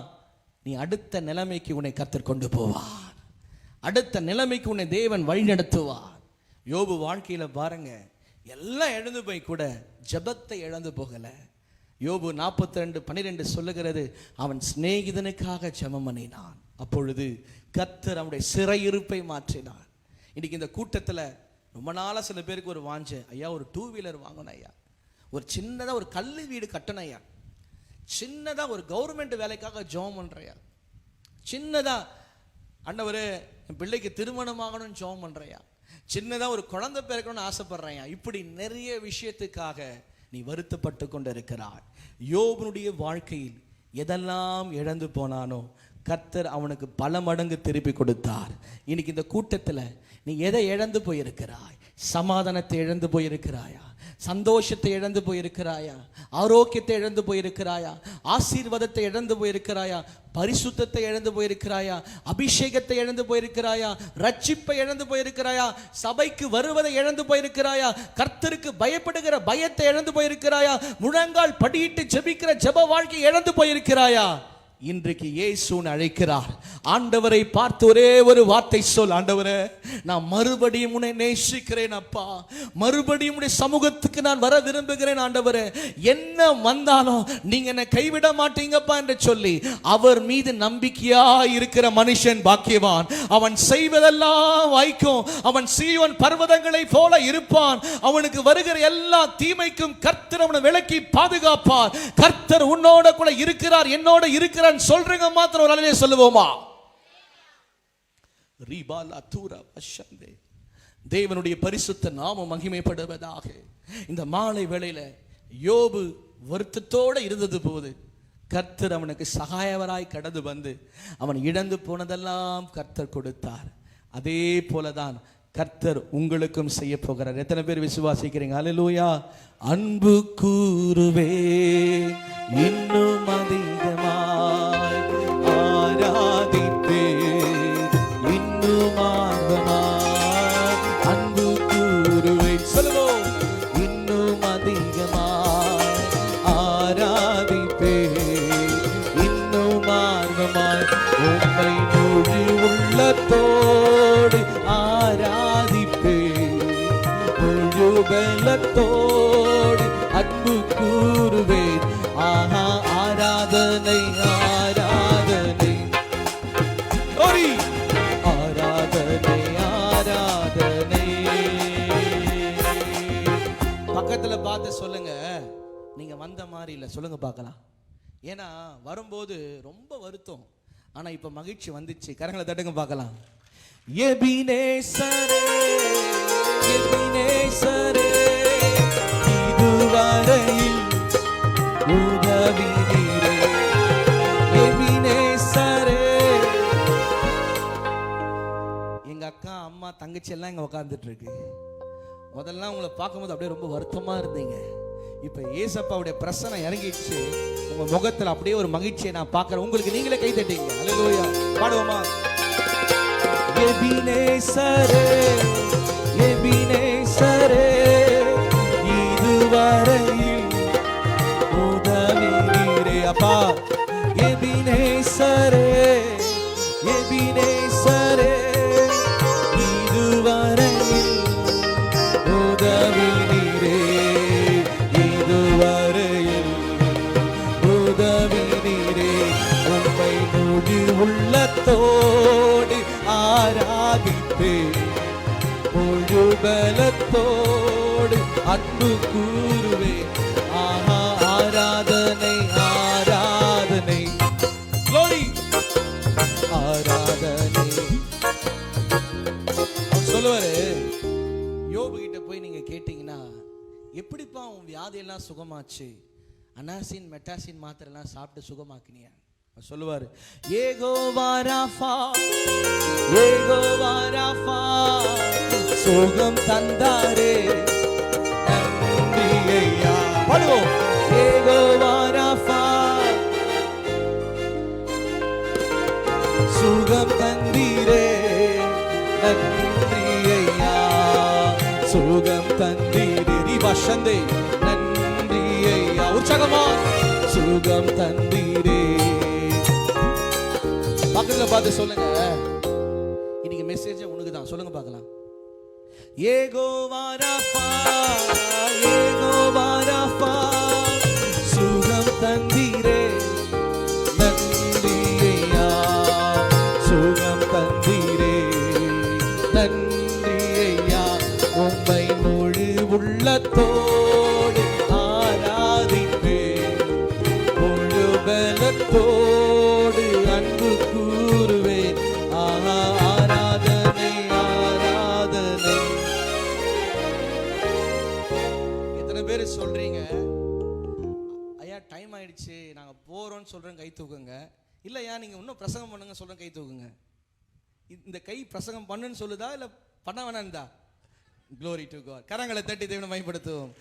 நீ அடுத்த நிலைமைக்கு உன்னை கர்த்தர் கொண்டு போவார். அடுத்த நிலைமைக்கு உன்னை தேவன் வழி நடத்துவார். யோபு வாழ்க்கையில பாருங்க, எல்லாம் இழந்து போய் கூட ஜெபத்தை இழந்து போகல. யோபு 42:12 சொல்லுகிறது, அவன் சிநேகிதனுக்காக ஜெபம் பண்ணினான், அப்பொழுது கர்த்தர் அவனுடைய சிறையிருப்பை மாற்றினார். இன்னைக்கு இந்த கூட்டத்தில் ரொம்ப நாளாக சில பேருக்கு ஒரு வாஞ்ச, ஐயா ஒரு 2 வீலர் வாங்கணும் ஐயா, ஒரு சின்னதாக ஒரு கல்வி வீடு கட்டணும் ஐயா, சின்னதாக ஒரு கவர்மெண்ட் வேலைக்காக ஜெபம் பண்ணுறையா, சின்னதாக ஆண்டவரே என் பிள்ளைக்கு திருமணம் ஆகணும்னு ஜெபம் பண்ணுறையா, சின்னதாக ஒரு குழந்தை பிறக்கணும்னு ஆசைப்படுறேன். இப்படி நிறைய விஷயத்துக்காக நீ வருத்தப்பட்டு கொண்டு இருக்கிறாய். யோபனுடைய வாழ்க்கையில் எதெல்லாம் இழந்து போனானோ கர்த்தர் அவனுக்கு பல மடங்கு திருப்பி கொடுத்தார். இன்னைக்கு இந்த கூட்டத்தில் நீ எதை இழந்து போயிருக்கிறாய்? சமாதானத்தை இழந்து போயிருக்கிறாயா? சந்தோஷத்தை இழந்து போயிருக்கிறாயா? ஆரோக்கியத்தை இழந்து போயிருக்கிறாயா? ஆசீர்வாதத்தை இழந்து போயிருக்கிறாயா? பரிசுத்தத்தை இழந்து போயிருக்கிறாயா? அபிஷேகத்தை இழந்து போயிருக்கிறாயா? ரட்சிப்பை இழந்து போயிருக்கிறாயா? சபைக்கு வருவதை இழந்து போயிருக்கிறாயா? கர்த்தருக்கு பயப்படுகிற பயத்தை இழந்து போயிருக்கிறாயா? முழங்கால் படியிட்டு ஜெபிக்கிற ஜெப வாழ்க்கை இழந்து போயிருக்கிறாயா? இன்றைக்கு இயேசுன்னு அழைக்கிறார். ஆண்டவரை பார்த்து ஒரே ஒரு வார்த்தை சொல், ஆண்டவரே நான் மறுபடியும் உன்னை நேசிக்கிறேன் அப்பா, மறுபடியும் உன்னுடைய சமூகத்துக்கு நான் வர விரும்புகிறேன் ஆண்டவரே, என்ன வந்தாலும் நீங்க என்னை கைவிட மாட்டீங்கப்பா என்று சொல்லி அவர் மீது நம்பிக்கையா இருக்கிற மனுஷன் பாக்கியவான். அவன் செய்வதெல்லாம் வாய்க்கும். அவன் சீயோன் பர்வதங்களை போல இருப்பான். அவனுக்கு வருகிற எல்லா தீமைக்கும் கர்த்தர் அவனை விலக்கி பாதுகாப்பார். கர்த்தர் உன்னோட கூட இருக்கிறார், என்னோட இருக்கிறார் சொல்றீங்க மாத்திரம் ஒரு அலையிலே சொல்லுவோமா? தேவனுடைய பரிசுத்த நாமம் மகிமைப்படுவதாக. இந்த மாலை வேளையில யோபு வருத்தத்தோடு இருந்தது போது கர்த்தர் அவனுக்கு சகாயவராய் கடந்து வந்து அவன் இழந்து போனதெல்லாம் கர்த்தர் கொடுத்தார். அதே போலதான் கர்த்தர் உங்களுக்கும் செய்ய போகிறார். எத்தனை பேர் விசுவாசிக்கிறீங்க? அல்லேலூயா. அன்பு கூறுவே இன்னும் அதிகமாய், ஆராதிப்பே இன்னும் ஆர்வமாய், அன்பு கூறுவே சொல்லுவோம் இன்னும் அதிகமாய், ஆராதிப்பே இன்னும் ஆர்வமாய், உம்மை முழு உள்ளத்தோடு ஆராதிப்பே, முழு பலத்தோடு அன்பு கூறுவேன். ஆஹா ஆராதனை ஆராதனை ஆராதனை ஆராதனை. பக்கத்துல பார்த்து சொல்லுங்க, நீங்க வந்த மாதிரி இல்லை சொல்லுங்க பார்க்கலாம். ஏன்னா வரும்போது ரொம்ப வருத்தம், ஆனா இப்ப மகிழ்ச்சி வந்துச்சு. கரங்களை தட்டுங்க பார்க்கலாம். எபினேசரே எபினேசரே இதுவரையில் உதவி நீரே, எபினேசரே. எங்க அக்கா அம்மா தங்கச்சி எல்லாம் இங்க உட்கார்ந்துட்டு இருக்கு. முதல்ல உங்களை பார்க்கும்போது அப்படியே ரொம்ப வருத்தமா இருந்தீங்க. இப்ப ஏசப்பாவுடைய பிரசனை இறங்கிடுச்சு. உங்க முகத்துல அப்படியே ஒரு மகிழ்ச்சியை நான் பார்க்கிறேன். உங்களுக்கு நீங்களே கை தட்டீங்க. அல்லேலூயா. பாடுவோமா? எபினேசரே எபினேசரே இதுவரையில் உதவி நீரே அப்பா. எபினேசரே எபினேசரே இதுவரையில் உதவி நீரே, இதுவரையில் உதவி நீரே, உம்மை முழு உள்ளத்தோடு ஆராதிப்பேன், முழு பலத்தோடு அன்பு கூறுவேன். ஆஹா, ஆராதனை ஆராதனை, glory, ஆராதனை. சொல்லுவாரு, யோபு கிட்ட போய் நீங்க கேட்டீங்கன்னா, எப்படிப்பா உன் வியாதியெல்லாம் சுகமாச்சு, அனாசின் மெட்டாசின் மாத்திரை எல்லாம் சாப்பிட்டு சுகமாக்கினியா? சொல்லுவாரு, யெகோவா ராஃபா, யெகோவா ராஃபா, சுகம் தந்தாரே நன்றி ஐயா. பாடுவோம், யெகோவா ராஃபா, சுகம் தந்தீரே நன்றி ஐயா, சுகம் தந்தீரே. ரிவஷந்தே நன்றி ஐயா. உற்சாகமா, சுகம் தந்தீரே. பக்கத்துல பார்த்து சொல்லுங்க, இன்னைக்கு மெசேஜ் உனக்கு தான். சொல்லுங்க பார்க்கலாம். யெகோவா ராஃபா, யெகோவா ராஃபா, சுகம் தந்தீரே நன்றி ஐயா, சுகம் தந்தீரே நன்றி ஐயா. உம்மை முழு உள்ளத்தோடு ஆராதிப்பேன், முழு பலத்தோடு அன்பு கூறுவேன். ஆஹா, ஆராதனை ஆராதனை. எத்தனை பேர் சொல்றீங்க, ஐயா டைம் ஆயிடுச்சு நாங்க போறோம்னு சொல்றேன், கை தூக்குங்க. இல்லையா நீங்க இன்னும் பிரசங்கம் பண்ணுங்க சொல்றேன், கை தூக்குங்க. இந்த கை பிரசங்கம் பண்ணுன்னு சொல்லுதா இல்ல பண்ண வேணாம்தா? Glory to God. கரங்களை தட்டி தேவனை மகிமைப்படுத்துவோம்.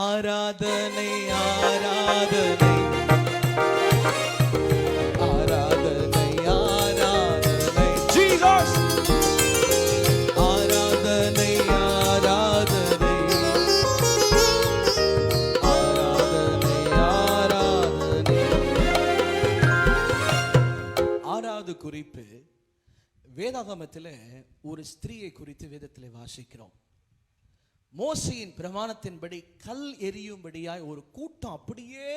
ஆராதனை ஆராதனை ஆராதனை ஆராதனை, ஜீசஸ். ஆராதனை ஆராதனை ஆராதனை ஆராதனை. ஆறாவது குறிப்பு, வேதாகமத்தில் ஒரு ஸ்திரீயை குறித்து வேதத்தில் வாசிக்கிறோம். மோசையின் பிரமாணத்தின்படி கல் எரியும்படியாய் ஒரு கூட்டம் அப்படியே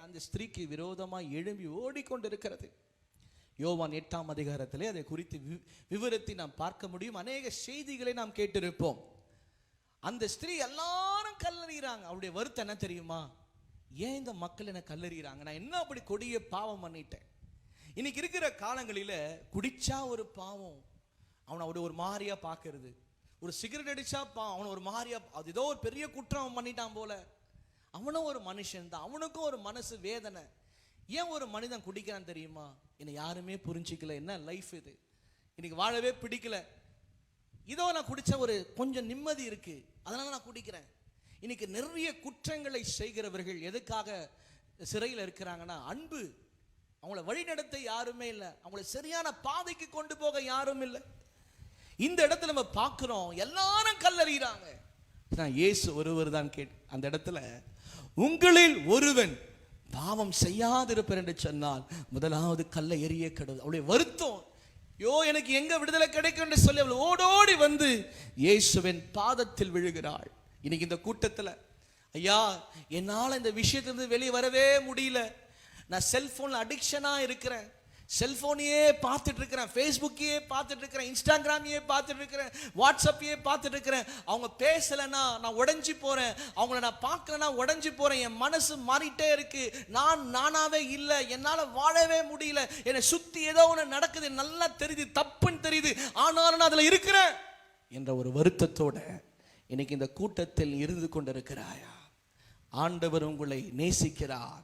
அந்த ஸ்திரீக்கு விரோதமாய் எழும்பி ஓடிக்கொண்டிருக்கிறது. யோவான் 8ஆம் அதிகாரத்திலே அதை குறித்து விவரத்தை நாம் பார்க்க முடியும். அநேக செய்திகளை நாம் கேட்டிருப்போம். அந்த ஸ்திரீ எல்லாரும் கல்லறிகிறாங்க. அவருடைய வருத்தம் என்ன தெரியுமா? ஏன் இந்த மக்கள் என்ன கல்லறிகிறாங்க? நான் என்ன அப்படி கொடிய பாவம் பண்ணிட்டேன்? இன்னைக்கு இருக்கிற காலங்களில குடிச்சா ஒரு பாவம், அவனை ஒரு மாதிரியா பார்க்கறது. ஒரு சிகரெட் அடிச்சா அவனை ஒரு மாதிரியா, அது ஏதோ ஒரு பெரிய குற்றம் பண்ணிட்டான் போல. அவனும் ஒரு மனுஷன் தான், அவனுக்கும் ஒரு மனசு வேதனை. ஏன் ஒரு மனிதன் குடிக்கிறான் தெரியுமா? என்னை யாருமே புரிஞ்சிக்கல, என்ன லைஃப் இது, இன்னைக்கு வாழவே பிடிக்கல, இதோ நான் குடிச்ச ஒரு கொஞ்சம் நிம்மதி இருக்கு, அதனால நான் குடிக்கிறேன். இன்னைக்கு நிறைய குற்றங்களை செய்கிறவர்கள் எதுக்காக சிறையில் இருக்கிறாங்கன்னா, அன்பு. அவங்கள வழிநடத்த யாருமே இல்லை, அவங்கள சரியான பாதைக்கு கொண்டு போக யாரும் இல்லை. இந்த இடத்துல நம்ம பார்க்கிறோம், எல்லாரும் கல்லறிகிறாங்க. நான் இயேசு ஒருவர் தான் அந்த இடத்துல, உங்களில் ஒருவன் பாவம் செய்யாதிருப்பார் என்று சொன்னால் முதலாவது கல்லை எறிய கடவுள். அவளுடைய வருத்தம், யோ எனக்கு எங்க விடுதலை கிடைக்கும் என்று சொல்லி அவள் ஓடோடி வந்து இயேசுவின் பாதத்தில் விழுகிறாள். இன்னைக்கு இந்த கூட்டத்துல, ஐயா என்னால இந்த விஷயத்திலிருந்து வெளியே வரவே முடியல, நான் செல்போன்ல அடிக்ஷனா இருக்கிறேன், செல்போனையே பார்த்துட்டு இருக்கிறேன், ஃபேஸ்புக்கையே பார்த்துட்டு இருக்கிறேன், இன்ஸ்டாகிராமையே பார்த்துட்டு இருக்கிறேன், வாட்ஸ்அப்பையே பார்த்துட்டு இருக்கிறேன். அவங்க பேசலைன்னா நான் உடைஞ்சு போறேன், அவங்கள நான் பார்க்கலன்னா உடைஞ்சு போறேன், என் மனசு மாறிட்டே இருக்கு, நான் நானாவே இல்லை, என்னால் வாழவே முடியல, என்னை சுத்தி ஏதோ ஒன்று நடக்குது, நல்லா தெரியுது, தப்புன்னு தெரியுது, ஆனாலும் நான் அதில் இருக்கிறேன் என்ற ஒரு வருத்தத்தோட இன்னைக்கு இந்த கூட்டத்தில் இருந்து கொண்டிருக்கிறாயா? ஆண்டவர் உங்களை நேசிக்கிறார்.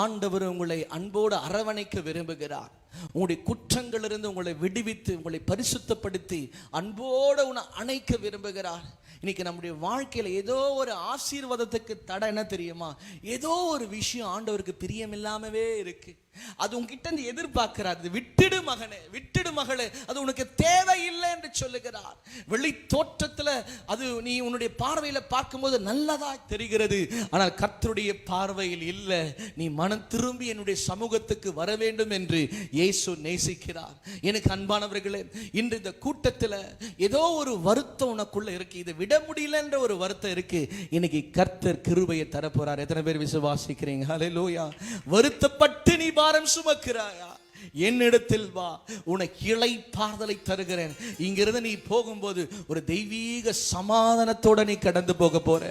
ஆண்டவர் உங்களை அன்போடு அரவணைக்க விரும்புகிறார். உங்களுடைய குற்றங்களிலிருந்து உங்களை விடுவித்து உங்களை பரிசுத்தப்படுத்தி அன்போடு உன்னை அணைக்க விரும்புகிறார். இன்னைக்கு நம்முடைய வாழ்க்கையில ஏதோ ஒரு ஆசீர்வாதத்துக்கு தடை என்ன தெரியுமா? ஏதோ ஒரு விஷயம் ஆண்டவருக்கு பிரியமில்லாமவே இருக்கு. அது உங்ககிட்ட இருந்து எதிர்பார்க்கிறார், விட்டுடு மகனே, விட்டுடு மகளே, அது உனக்கு தேவையில்லை என்று சொல்லுகிறார். வெளி தோற்றத்துல அது நீ உன்னுடைய பார்வையில பார்க்கும்போது நல்லதா தெரிகிறது, ஆனால் கர்த்தருடைய பார்வையில் இல்லை. நீ மனம் திரும்பி என்னுடைய சமூகத்துக்கு வர வேண்டும் என்று இயேசு நேசிக்கிறார். எனக்கு அன்பானவர்களே, இன்று இந்த கூட்டத்தில் ஏதோ ஒரு வருத்தம் உனக்குள்ள இருக்கு, இதை விட முடியல என்ற ஒரு வருத்தம் இருக்கு. இன்னைக்கு கர்த்தர் கிருபையை தரப்போறார். எத்தனை பேர் விசுவாசிக்கிறீங்க? ஹல்லேலூயா. வருத்தப்பட்டு நீ பாரம் சுமக்கிறாயா? என்னிடத்தில் வா, உனக்கு இளைப்பாறுதலை தருகிறேன். இங்கிருந்து நீ போகும்போது ஒரு தெய்வீக சமாதானத்தோட நீ கடந்து போக போற.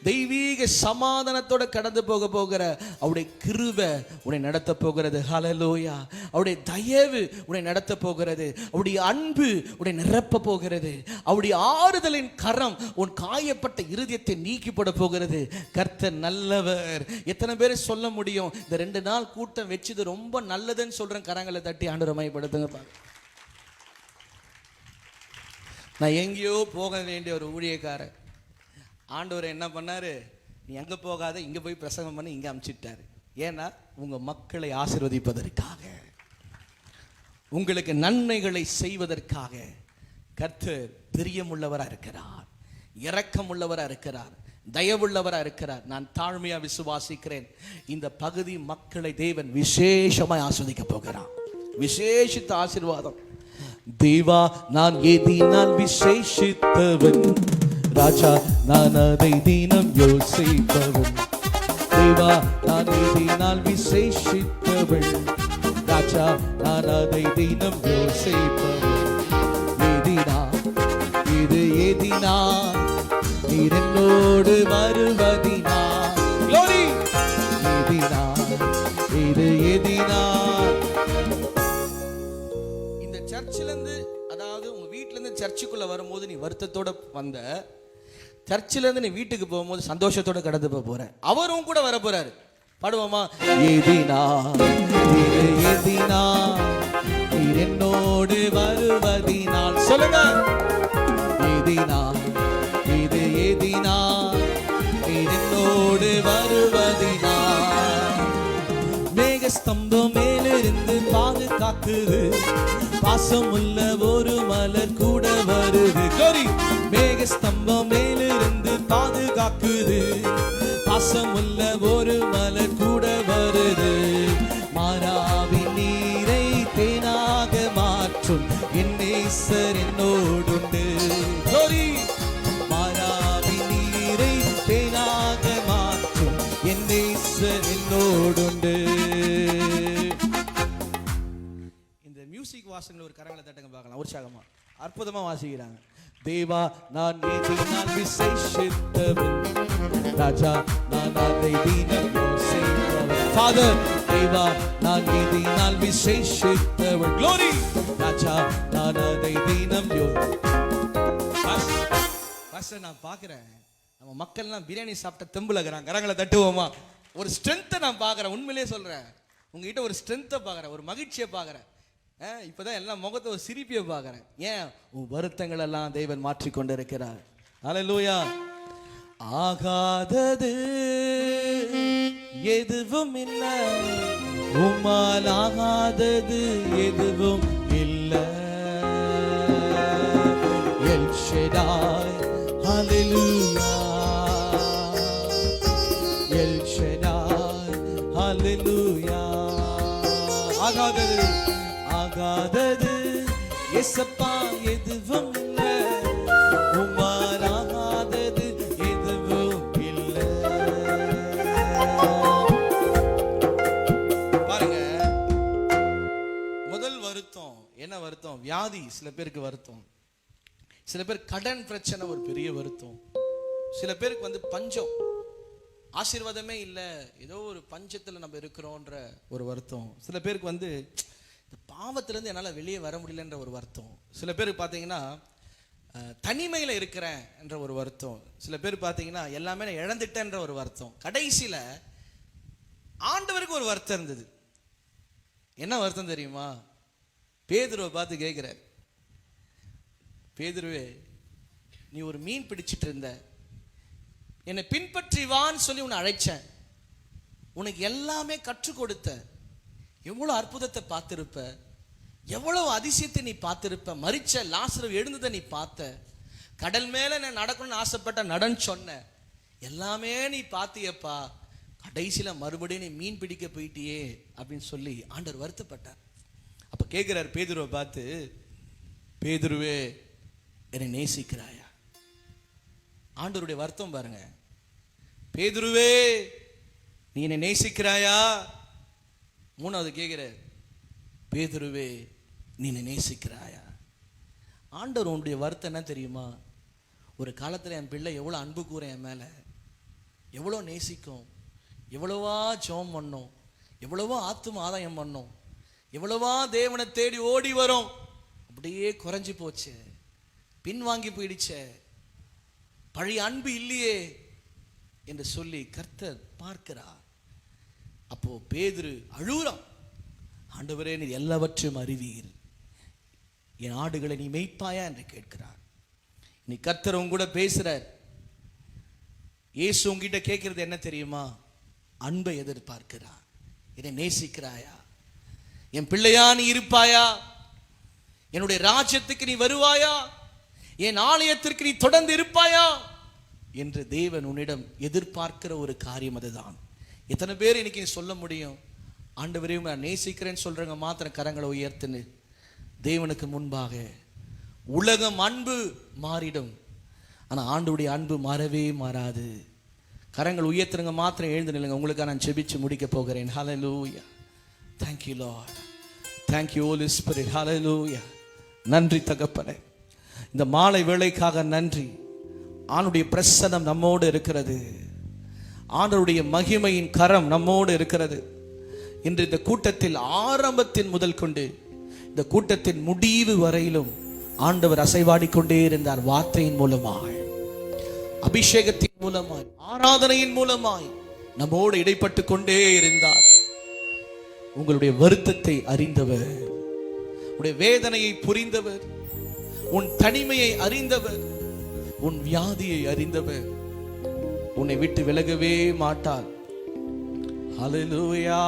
தெய்வீக சமாதானத்தோட கடந்து போகிற அவருடைய கிருபை உன்னை நடத்த போகிறது. ஹல்லேலூயா. அவருடைய தயவு உன்னை நடத்த போகிறது. அவருடைய அன்பு உன்னை நிரப்ப போகிறது. அவருடைய ஆறுதலின் கரம் உன் காயப்பட்ட இருதயத்தை நீக்கி போட போகிறது. கர்த்தர் நல்லவர். எத்தனை பேர் சொல்ல முடியும் இந்த 2 நாள் கூட்டம் வச்சது ரொம்ப நல்லதுன்னு சொல்றேன்? கரங்களை தட்டி ஆண்டவரை மகிமைப்படுத்துங்க. நான் எங்கேயோ போக வேண்டிய ஒரு ஊழியக்காரர் ஆண்டவர் என்ன பண்ணாரு, நீ எங்க போகாத, இங்க போய் பிரசங்கம் பண்ணி இங்க அனுப்பிச்சிட்டாரு. ஏன்னா உங்க மக்களை ஆசீர்வதிப்பதற்காக, உங்களுக்கு நன்மைகளை செய்வதற்காக. கர்த்தர் பிரியமுள்ளவரா இருக்கிறார், இரக்கமுள்ளவரா இருக்கிறார், தயவுள்ளவரா இருக்கிறார். நான் தாழ்மையா விசுவாசிக்கிறேன், இந்த பகுதி மக்களை தேவன் விசேஷமாய் ஆஸ்வதிக்க போகிறார். விசேஷித்த ஆசீர்வாதம். தேவா நான் எதினால் விசேஷித்தவன், ராஜா நான் அதை தினம் யோசிப்பவன். தேவா நான் எதினால் விசேஷித்தவன், ராஜா நான் அதை தினம் யோசிப்பவன். எதினா இது எதினா, நீர் என்னோடு வருவதினா. Glory. எதினா இது எதினா. இந்த சர்ச்சிலிருந்து, அதாவது உங்க வீட்டுல இருந்து சர்ச்சுக்குள்ள வரும்போது நீ வருத்தத்தோட வந்த, சர்ச்சில இருந்து நீ வீட்டுக்கு போகும்போது சந்தோஷத்தோட கடந்து போற. அவரும் கூட வர போறாரு. பாடுவோமா? எதினா இது எதினா, நீர் என்னோடு வருவதினால். சொல்லுங்க. எதினா இது எதினா, நீர் என்னோடு வருவதினால். மேகஸ்தம்பம் மேலிருந்து பாதுகாக்குது, பாசமுள்ள ஒரு மலர் கூட வருது. Glory. மேகஸ்தம்பம் மேலிருந்து பாதுகாக்குது, பாசமுள்ள ஒரு மலர் கூட வருது. மாறாவின் நீரை தேனாக மாற்றும் என் நேசர் என்னோடுண்டு. Glory. மாறாவின் நீரை தேனாக மாற்றும் என் நேசர் என்னோடுண்டு. இந்த மியூசிக் வாசகங்கள் ஒரு கரங்களை தட்டுங்க பார்க்கலாம், உற்சாகமா அற்புதமா வாசிக்கிறாங்க. தேவா நான் எதினால் விசேஷித்தவன், ராஜா நான் அதை தினம் யோசிப்பவன். ஃபாதர் தேவா நான் எதினால் விசேஷித்தவன். Glory. ராஜா நான் அதை தினம் நான் பார்க்கிறேன். நம்ம மக்கள்லாம் பிரியாணி சாப்பிட்ட தெம்புலகிறாங்க. கரங்களை தட்டுவோமா? ஒரு ஸ்ட்ரென்த்தை நான் பார்க்குறேன். உண்மையிலே சொல்றேன், உங்ககிட்ட ஒரு ஸ்ட்ரென்த்தை பார்க்குறேன், ஒரு மகிழ்ச்சியை பார்க்குறேன். இப்பதான் எல்லாம் முகத்தை ஒரு சிரிப்பியை பார்க்குறேன். ஏன்? உன் வருத்தங்கள் எல்லாம் தேவன் மாற்றிக்கொண்டு இருக்கிறார். ஹல்லேலூயா. ஆகாதது எதுவும் இல்லை, உம்மால் ஆகாதது எதுவும் இல்லை. El Shaddai. Hallelujah. El Shaddai. Hallelujah. ஆகாதது ஆகாதது இயேசப்பா எதுவும் இல்லை, உம்மால் ஆகாதது எதுவும் இல்லை. பாருங்க, முதல் வருத்தம் என்ன வருத்தம்? வியாதி. சில பேருக்கு வருத்தம். சில பேர் கடன் பிரச்சனை ஒரு பெரிய வருத்தம். சில பேருக்கு பஞ்சம், ஆசீர்வாதமே இல்லை, ஏதோ ஒரு பஞ்சத்தில் நம்ம இருக்கிறோன்ற ஒரு வருத்தம். சில பேருக்கு இந்த பாவத்திலேருந்து என்னால் வெளியே வர முடியலன்ற ஒரு வருத்தம். சில பேருக்கு பார்த்தீங்கன்னா தனிமையில் இருக்கிறேன் என்ற ஒரு வருத்தம். சில பேர் பார்த்தீங்கன்னா எல்லாமே நான் இழந்துட்டேன்ற ஒரு வருத்தம். கடைசியில் ஆண்டவருக்கு ஒரு வருத்தம் இருந்தது. என்ன வருத்தம் தெரியுமா? பேதுருவை பார்த்து கேட்கிறார், பேதுருவே நீ ஒரு மீன் பிடிச்சிட்டு இருந்த, என்னை பின்பற்றி வான்னு சொல்லி உன்னை அழைச்சேன், உனக்கு எல்லாமே கற்றுக் கொடுத்த, எவ்வளவு அற்புதத்தை பார்த்திருப்ப, எவ்வளவு அதிசயத்தை நீ பார்த்திருப்ப, மரிச்ச லாசரு எழுந்ததை நீ பார்த்த, கடல் மேல நான் நடக்கணும்னு ஆசைப்பட்ட நடன்னு சொன்ன, எல்லாமே நீ பார்த்தியப்பா, கடைசியில மறுபடியும் நீ மீன் பிடிக்க போயிட்டியே அப்படின்னு சொல்லி ஆண்டவர் வருத்தப்பட்டார். அப்ப கேட்கிறார் பேதுருவை பார்த்து, பேதுருவே என்னை நேசிக்கிறாயா? ஆண்டவருடைய வருத்தம் பாருங்க. பேதுருவே நீ என்னை நேசிக்கிறாயா? மூணாவது கேட்கிறார், பேதுருவே, நீ நேசிக்கிறாயா? ஆண்டவர் உன்னுடைய வருத்தம் என்ன தெரியுமா? ஒரு காலத்தில் என் பிள்ளை எவ்வளோ அன்பு கூறேன், என் மேலே எவ்வளோ நேசிக்கும், எவ்வளவா ஜெபம் பண்ணோம், எவ்வளவோ ஆத்தும ஆதாயம் பண்ணோம், எவ்வளவா தேவனை தேடி ஓடி வரும், அப்படியே குறைஞ்சி போச்சு, பின்வாங்கி போயிடுச்சே, பழைய அன்பு இல்லையே என்று சொல்லி கர்த்தர் பார்க்கிறார். அப்போ பேதுரு அழுறான், ஆண்டவரே நீர் எல்லாவற்றையும் அறிவீர், என் ஆடுகளை நீ மேய்ப்பாயா என்று கேட்கிறார். நீ கர்த்தர் உங்க கூட பேசுறார். இயேசு உங்ககிட்ட கேட்கிறது என்ன தெரியுமா? அன்பை எதிர்பார்க்கிறார். என்னை நேசிக்கிறாயா? என் பிள்ளையா நீ இருப்பாயா? என்னுடைய ராஜ்யத்துக்கு நீ வருவாயா? என் ஆலயத்திற்கு நீ தொடர்ந்து இருப்பாயா என்று தேவன் உன்னிடம் எதிர்பார்க்கிற ஒரு காரியம் அதுதான். எத்தனை பேர் இன்னைக்கு சொல்ல முடியும், ஆண்டவரையும் நான் நேசிக்கிறேன்னு சொல்றவங்க மாத்திரம் கரங்களை உயர்த்துன்னு. தேவனுக்கு முன்பாக உலகம் அன்பு மாறிடும், ஆனா ஆண்டவருடைய அன்பு மாறவே மாறாது. கரங்கள் உயர்த்துறங்க மாத்திரம் எழுந்து நில்லுங்க. உங்களுக்காக நான் ஜெபிச்சு முடிக்க போகிறேன். ஹல்லேலூயா. Thank you Lord. Thank you Holy Spirit. ஹல்லேலூயா. நன்றி தகப்பனே, இந்த மாலை வேளைக்காக நன்றி. ஆண்டவருடைய பிரசன்னம் நம்மோடு இருக்கிறது, ஆண்டவருடைய மகிமையின் கரம் நம்மோடு இருக்கிறது. இன்று இந்த கூட்டத்தில் ஆரம்பத்தின் முதல் கொண்டு இந்த கூட்டத்தின் முடிவு வரையிலும் ஆண்டவர் அசைவாடிக்கொண்டே இருந்தார். வார்த்தையின் மூலமாய், அபிஷேகத்தின் மூலமாய், ஆராதனையின் மூலமாய் நம்மோடு இடைப்பட்டு கொண்டே இருந்தார். உங்களுடைய வருத்தத்தை அறிந்தவர், உங்களுடைய வேதனையை புரிந்தவர், உன் தனிமையை அறிந்தவர், உன் வியாதியை அறிந்தவர், உன்னை விட்டு விலகவே மாட்டார். ஹல்லேலூயா.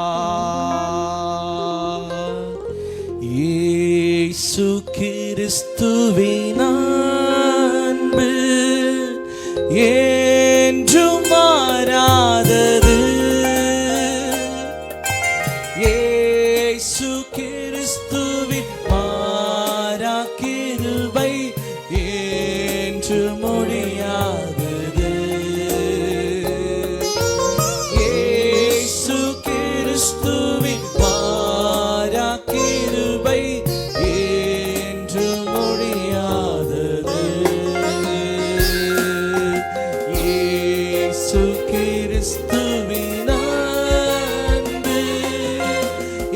இயேசு கிறிஸ்துவின் அன்பு என்றும் மாறாதது. இயேசு கிறிஸ்துவின் மாறா கிருபை என்றும் ஒழியாதது. இயேசு கிறிஸ்துவின் மாறா கிருபை என்றும் ஒழியாதது. இயேசு கிறிஸ்துவின் அன்பு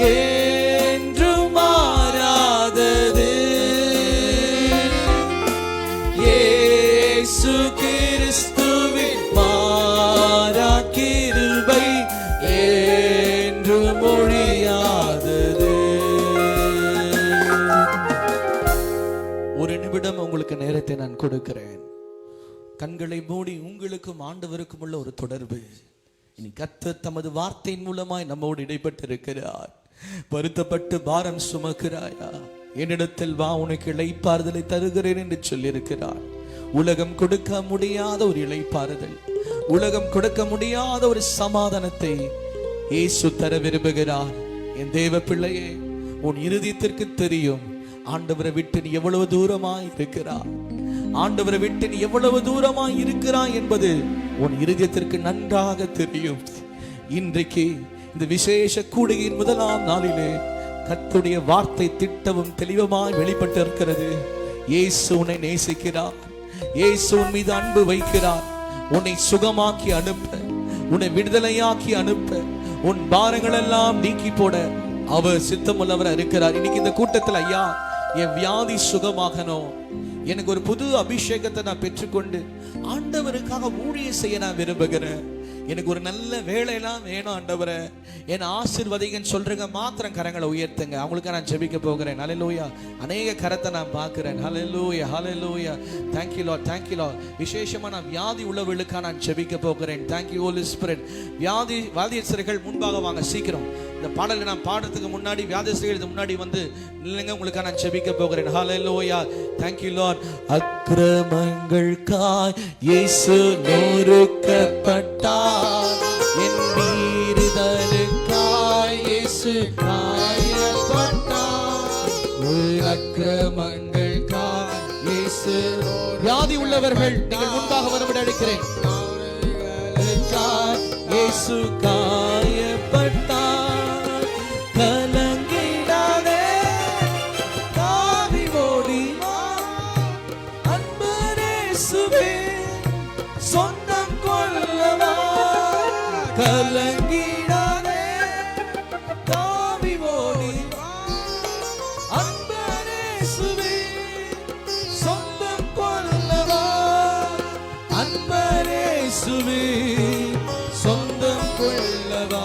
என்றும் மாறாதது. இயேசு கிறிஸ்துவின் மாறா கிருபை என்றும் ஒழியாதது. ஒரு நிமிடம் உங்களுக்கு நேரத்தை நான் கொடுக்கிறேன். கண்களை மூடி உங்களுக்கும் ஆண்டவருக்கும் உள்ள ஒரு தொடர்பு. இனி கர்த்தர் தமது வார்த்தையின் மூலமாய் நம்மோடு இடைப்பட்டு இருக்கிறார். வருத்தப்பட்டு பாரம் சுமக்கிறாயா? என்னிடத்தில் வா, உனக்கு இளைப்பாறுதலை தருகிறேன் என்று சொல்லியிருக்கிறார். உலகம் கொடுக்க முடியாத ஒரு இளைப்பாறுதல், உலகம் கொடுக்க முடியாத ஒரு சமாதானத்தை இயேசு தர விரும்புகிறார். என் தேவ பிள்ளையே, உன் இருதயத்திற்கு தெரியும் ஆண்டவரை விட்டு நீ எவ்வளவு தூரமாய் இருக்கிறாய், ஆண்டவரை விட்டு நீ எவ்வளவு தூரமாய் இருக்கிறாய் என்பது உன் இருதயத்திற்கு நன்றாக தெரியும். இன்றைக்கு இந்த விசேஷ கூடுகையின் முதலாம் நாளிலே கர்த்தருடைய வார்த்தை திட்டமும் தெளிவுமாய் வெளிப்பட்டு இருக்கிறது. இயேசு உன்னை நேசிக்கிறார், இயேசு உன் மீது அன்பு வைக்கிறார். உன்னை சுகமாக்கி அனுப்ப, உன்னை விடுதலையாக்கி அனுப்ப, உன் பாரங்கள் எல்லாம் நீக்கி போட அவர் சித்தமுள்ளவர் இருக்கிறார். இன்னைக்கு இந்த கூட்டத்தில், ஐயா என் வியாதி சுகமாகணும், எனக்கு ஒரு புது அபிஷேகத்தை நான் பெற்றுக்கொண்டு ஆண்டவருக்காக ஊழியம் செய்ய நான் விரும்புகிறேன், எனக்கு ஒரு நல்ல வேலையெல்லாம் வேணும் ஆண்டவரே, என் ஆசீர்வதிங்கன்னு சொல்றங்க மாத்திரம் கரங்களை உயர்த்துங்க. அவங்களுக்கு நான் ஜெபிக்க போகிறேன். ஹல்லேலூயா. அநேக கரத்தை நான் பார்க்கிறேன். ஹல்லேலூயா, ஹல்லேலூயா. Thank you Lord, thank you Lord. விசேஷமா நான் வியாதி உள்ளவர்களுக்காக நான் ஜெபிக்க போகிறேன். Thank you Holy Spirit. வியாதியஸ்தர்கள் முன்பாக வாங்க சீக்கிரம். இந்த பாடலை நான் பாடுறதுக்கு முன்னாடி வியாதியஸ்தர்கள் முன்னாடி வந்து நில்லுங்க, உங்களுக்காக நான் ஜெபிக்க போகிறேன். ஹல்லேலூயா. Thank you Lord. அக்கிரமங்களுக்காய் இயேசு நொறுக்கப்பட்டார், என் மீறுதலுக்காய் இயேசு காயப்பட்டார். அக்கிரமங்களுக்காய் இயேசு. வியாதி உள்ளவர்கள் நீங்கள் முன்பாக வரும்படி அழைக்கிறேன். இயேசு காயப்பட்டார், கலங்கிடாதே கலங்கிடாதே தாவி ஓடி அன்பரேசுவே சொந்தம் கொள்ளவா அன்பரேசுவே சொந்தம் கொள்ளவா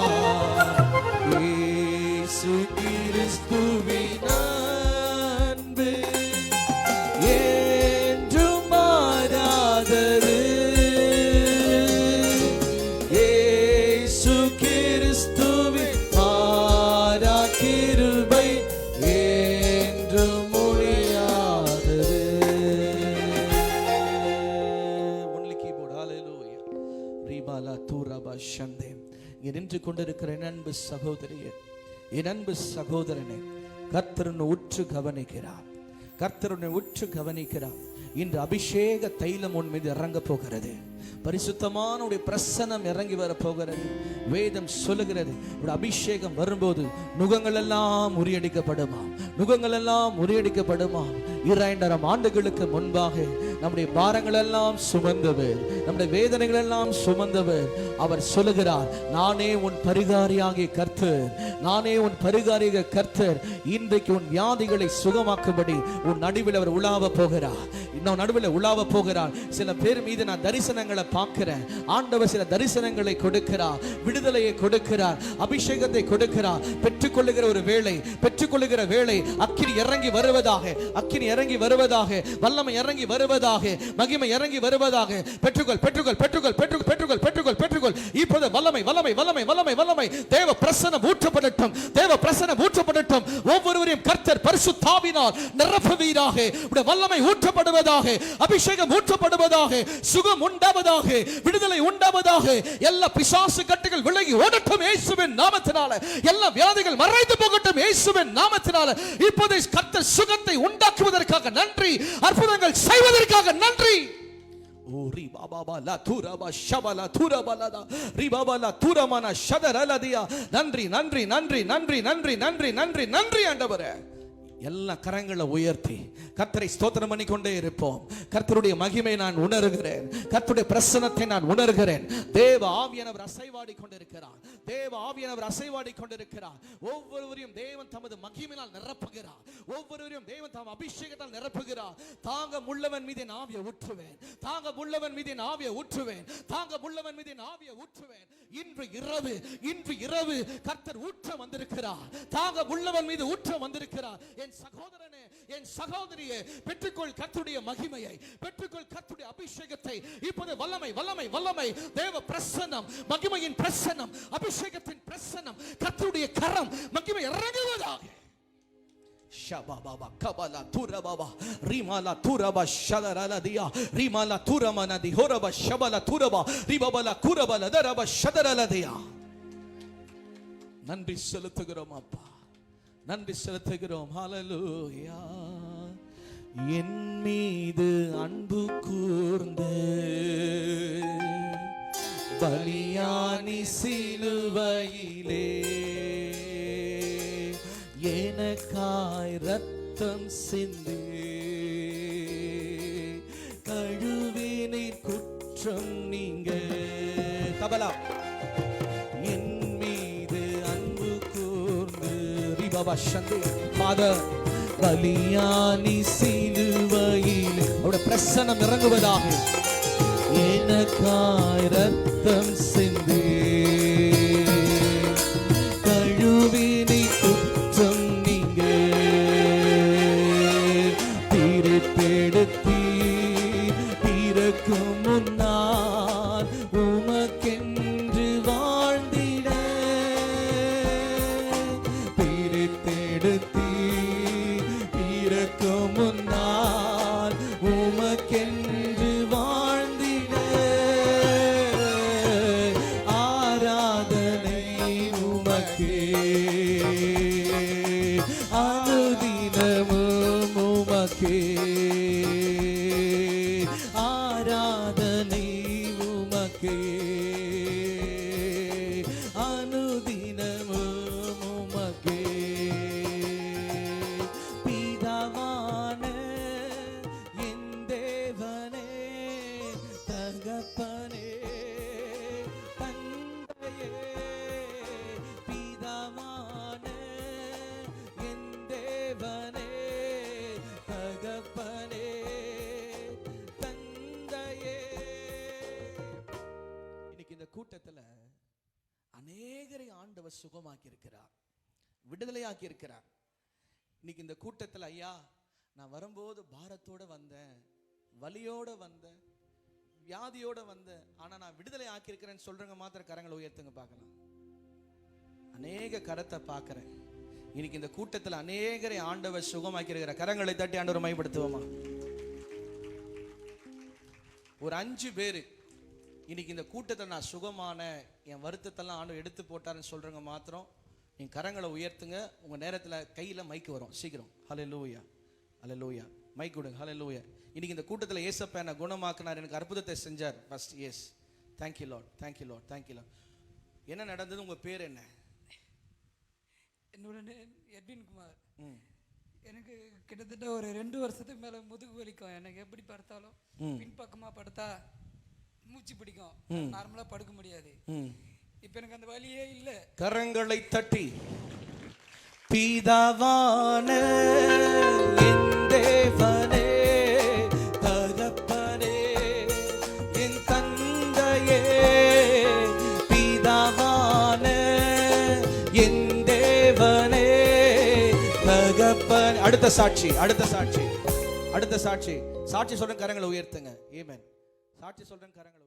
இயேசு கிறிஸ்துவின் அன்பு என்றும் மாறாதது இயேசு கிறிஸ்துவின் மாறா கிருபை என்றும் முடியாதது. ஒன்லி கீபோர்ட் ஹalleluya ரிபாலா தூரபா ஷந்தே. இங்கே நின்று கொண்டிருக்கிற என் அன்பு சகோதரியே, என் அன்பு சகோதரனே, கர்த்தர் உன்னை உற்று கவனிக்கிறார். கர்த்தர் உன்னை உற்று கவனிக்கிறார். இன்று அபிஷேக தைலம் உன் மீது இறங்க போகிறது. பரிசுத்தமான உடைய பிரசன்னம் இறங்கி வர போகிறது. வேதம் சொல்லுகிறது, உடைய அபிஷேகம் வரும்போது நுகங்கள் எல்லாம் முறியடிக்கப்படுமா, நுகங்கள் எல்லாம் முறியடிக்கப்படுமா. 2000 ஆண்டுகளுக்கு முன்பாக நம்முடைய பாரங்கள் எல்லாம் சுமந்தவர், நம்முடைய வேதனைகள் எல்லாம் சுமந்தவர். அவர் சொல்லுகிறார், நானே உன் பரிகாரியாகிய கர்த்தர், நானே உன் பரிகாரியாக கர்த்தர். இன்றைக்கு உன் வியாதிகளை சுகமாக்கும்படி உன் நடுவில் அவர் உலாவ போகிறார். இன்னும் நடுவில் உலாவ போகிறார். சில பேர் மீது நான் தரிசனங்களை பார்க்கிறேன். ஆண்டவர் சில தரிசனங்களை கொடுக்கிறார், விடுதலையை கொடுக்கிறார், அபிஷேகத்தை கொடுக்கிறார். பெற்றுக்கொள்ளுகிற ஒரு வேளை, பெற்றுக்கொள்ளுகிற வேளை அக்கினி இறங்கி வருவதாக, அக்கினி இறங்கி வருவதாக, வல்லமை இறங்கி வருவதாக, மகிமை இறங்கி வருவதாக. பெற்றுக்கொள் பெற்றுக்கொள் பெற்றுக்கொள் பெற்றுக்கொள் பெற்றுக்கொள் பெற்றுக்கொள் பெற்றுக்கொள். இப்போது வல்லமை வல்லமை வல்லமை வல்லமை வல்லமை தேவ பிரசன்னம் ஊற்றப்படட்டும், தேவ பிரசன்னம் ஊற்றப்படட்டும். ஒவ்வொருவரையும் கர்த்தர் பரிசுத்த ஆவியினால் நிரப்புவீராக. உடைய வல்லமை ஊற்றப்படுவதாக, அபிஷேகம் ஊற்றப்படுவதாக, சுகம் உண்டாவதாக, விடுதலை உண்டாவதாக. எல்லா பிசாசு கட்டுகள் விலகி ஓடட்டும் இயேசுவின் நாமத்தினால. எல்லா வியாதிகள் மறைந்து போகட்டும் இயேசுவின் நாமத்தினால. இப்போது கர்த்தர் சுகத்தை உண்டாக்குவதற்காக நன்றி, அற்புதங்கள் செய்வதற்காக நன்றி. ஓ ரி பாபா லா துரபா ஷபலா துரபலதா ரி பாபா லா துரமனா ஷதரலதியா. நன்றி நன்றி நன்றி நன்றி நன்றி நன்றி நன்றி நன்றி ஆண்டவரே. எல்லா கரங்களை உயர்த்தி கர்த்தரை ஸ்தோத்திரம் பண்ணி கொண்டே இருப்போம். கர்த்தருடைய மகிமை நான் உணர்கிறேன், கர்த்தருடைய பிரசன்னத்தை நான் உணர்கிறேன். தேவ ஆவியானவர் அசைவாடி கொண்டிருக்கிறார், தேவ ஆவியானவர் அசைவாடி கொண்டிருக்கிறார். ஒவ்வொருவரையும் தேவன் தமது மகிமையினால் நிரப்புகிறார், ஒவ்வொருவரையும் தேவன் தம் அபிஷேகத்தால் நிரப்புகிறார். தாங்க முள்ளவன் மீது என் ஆவியை ஊற்றுவேன், தாங்க முள்ளவன் மீது என் ஆவியை ஊற்றுவேன், தாங்க முள்ளவன் மீது என் ஆவியை ஊற்றுவேன். இன்று இரவு, இன்று இரவு கர்த்தர் ஊற்ற வந்திருக்கிறார், தாங்க முள்ளவன் மீது ஊற்ற வந்திருக்கிறார். என் சகோதரனே, என் சகோதரியே, பெற்றுக்கொள் கர்த்தருடைய மகிமையை, பெற்றுக்கொள் கர்த்தருடைய அபிஷேகத்தை. இப்போது வல்லமை வல்லமை வல்லமை, தேவ பிரசன்னம், மகிமையின் பிரசன்னம், அபிஷேகத்தின் பிரசன்னம், கர்த்தருடைய கரம் மகிமை இறங்குவதாக. ஷபாபா கபலா துரபாபா ரிமாலா துரபா ஷதரலதியா ரிமாலா துரமனதி ஹோரபா ஷபலா துரபா ரிபபலா குரபலா தரபா ஷதரலதியா. நன்றி செலுத்துகிறோம் அப்பா, நன்றி செலுத்துகிறோம். ஹalleluya. என் மீது அன்பு கூர்ந்து பலியானி சிலுவையிலே எனக்காய் ரத்தம் சிந்தி கழுவினை குற்றம் நீங்க. தபலா. என் மீது அன்பு கூர்ந்து ரிபாபா ஷந்தே ஃபாதர் பலியானி சிலுவையில் அவருடைய பிரசன்னம் இறங்குவதாக. எனக்காய் ரத்தம் சிந்தி கழுவினை குற்றம் நீங்க பிரிப்பெடுத்தி பிறக்கும் முன்னால் உமக்கென்று வாழ்ந்திட பிரித்தெடுத்தி பிறக்கும் முன்னால் உமக்கென்று வாழ்ந்திட ஆராதனை உமக்கே அனுதினமும் உமக்கே ஆராதனை உமக்கே அனுதினமும் உமக்கே. பிதாவான என் தேவனே, தகப்பனே, தந்தையே, சுகமாக்கி இருக்கிறார், விடுதலையாக்கி இருக்கிறார். இன்னைக்கு இந்த கூட்டத்தில் ஐயா நான் வரும்போது பாரத்தோட வந்தேன், வலியோட வந்தேன், வியாதியோட வந்தேன், ஆனா நான் விடுதலை ஆக்கியிருக்கிறேன்னு சொல்றவங்க மாத்திரம் கரங்களை உயர்த்துங்க பார்க்கலாம். அநேக கரத்தை பார்க்கிறேன். இன்னைக்கு இந்த கூட்டத்தில் அநேகரை ஆண்டவர் சுகமாக்கி இருக்கிற கரங்களை தட்டி ஆண்டவர் மைப்படுத்துவோமா? ஒரு 5 பேர் இன்னைக்கு இந்த கூட்டத்தில் நான் சுகமான என் வருத்தத்தெல்லாம் ஆண்டவர் எடுத்து போட்டாருன்னு சொல்றவங்க மாத்திரம் நீங்க கரங்களை உயர்த்துங்க. உங்க நேரத்தில் கையில மைக்கு வரும் சீக்கிரம். ஹல்லேலூயா, ஹல்லேலூயா. மைக் கொடுங்க. ஹல்லேலூயா. இன்னைக்கு இந்த கூட்டத்தில் ஏசப்பா என்ன குணமாக்கினார், எனக்கு அற்புதத்தை செஞ்சார். First yes, thank you Lord, thank you Lord, thank you Lord. என்ன நடந்தது? உங்க பேர் என்ன? என்னோட எட்வின் குமார். எனக்கு கிட்டத்தட்ட ஒரு 2 வருஷத்துக்கு மேல முதுகு வலிக்கும். எனக்கு எப்படி படுத்தாலும் பின்பக்கமா படுத்தா மூச்சு பிடிக்கும், நார்மலா படுக்க முடியாது. இப்ப எனக்கு அந்த வலியே இல்ல. கரங்களை தட்டி பிதாவான என் தேவனே, தகப்பனே, என் தந்தையே, பிதாவான என் தேவனே, தகப்பன். அடுத்த சாட்சி, அடுத்த சாட்சி, அடுத்த சாட்சி. சாட்சி சொல்றேன் கரங்களை உயர்த்துங்க. ஆமென். சாட்சி சொல்றேன் கரங்களை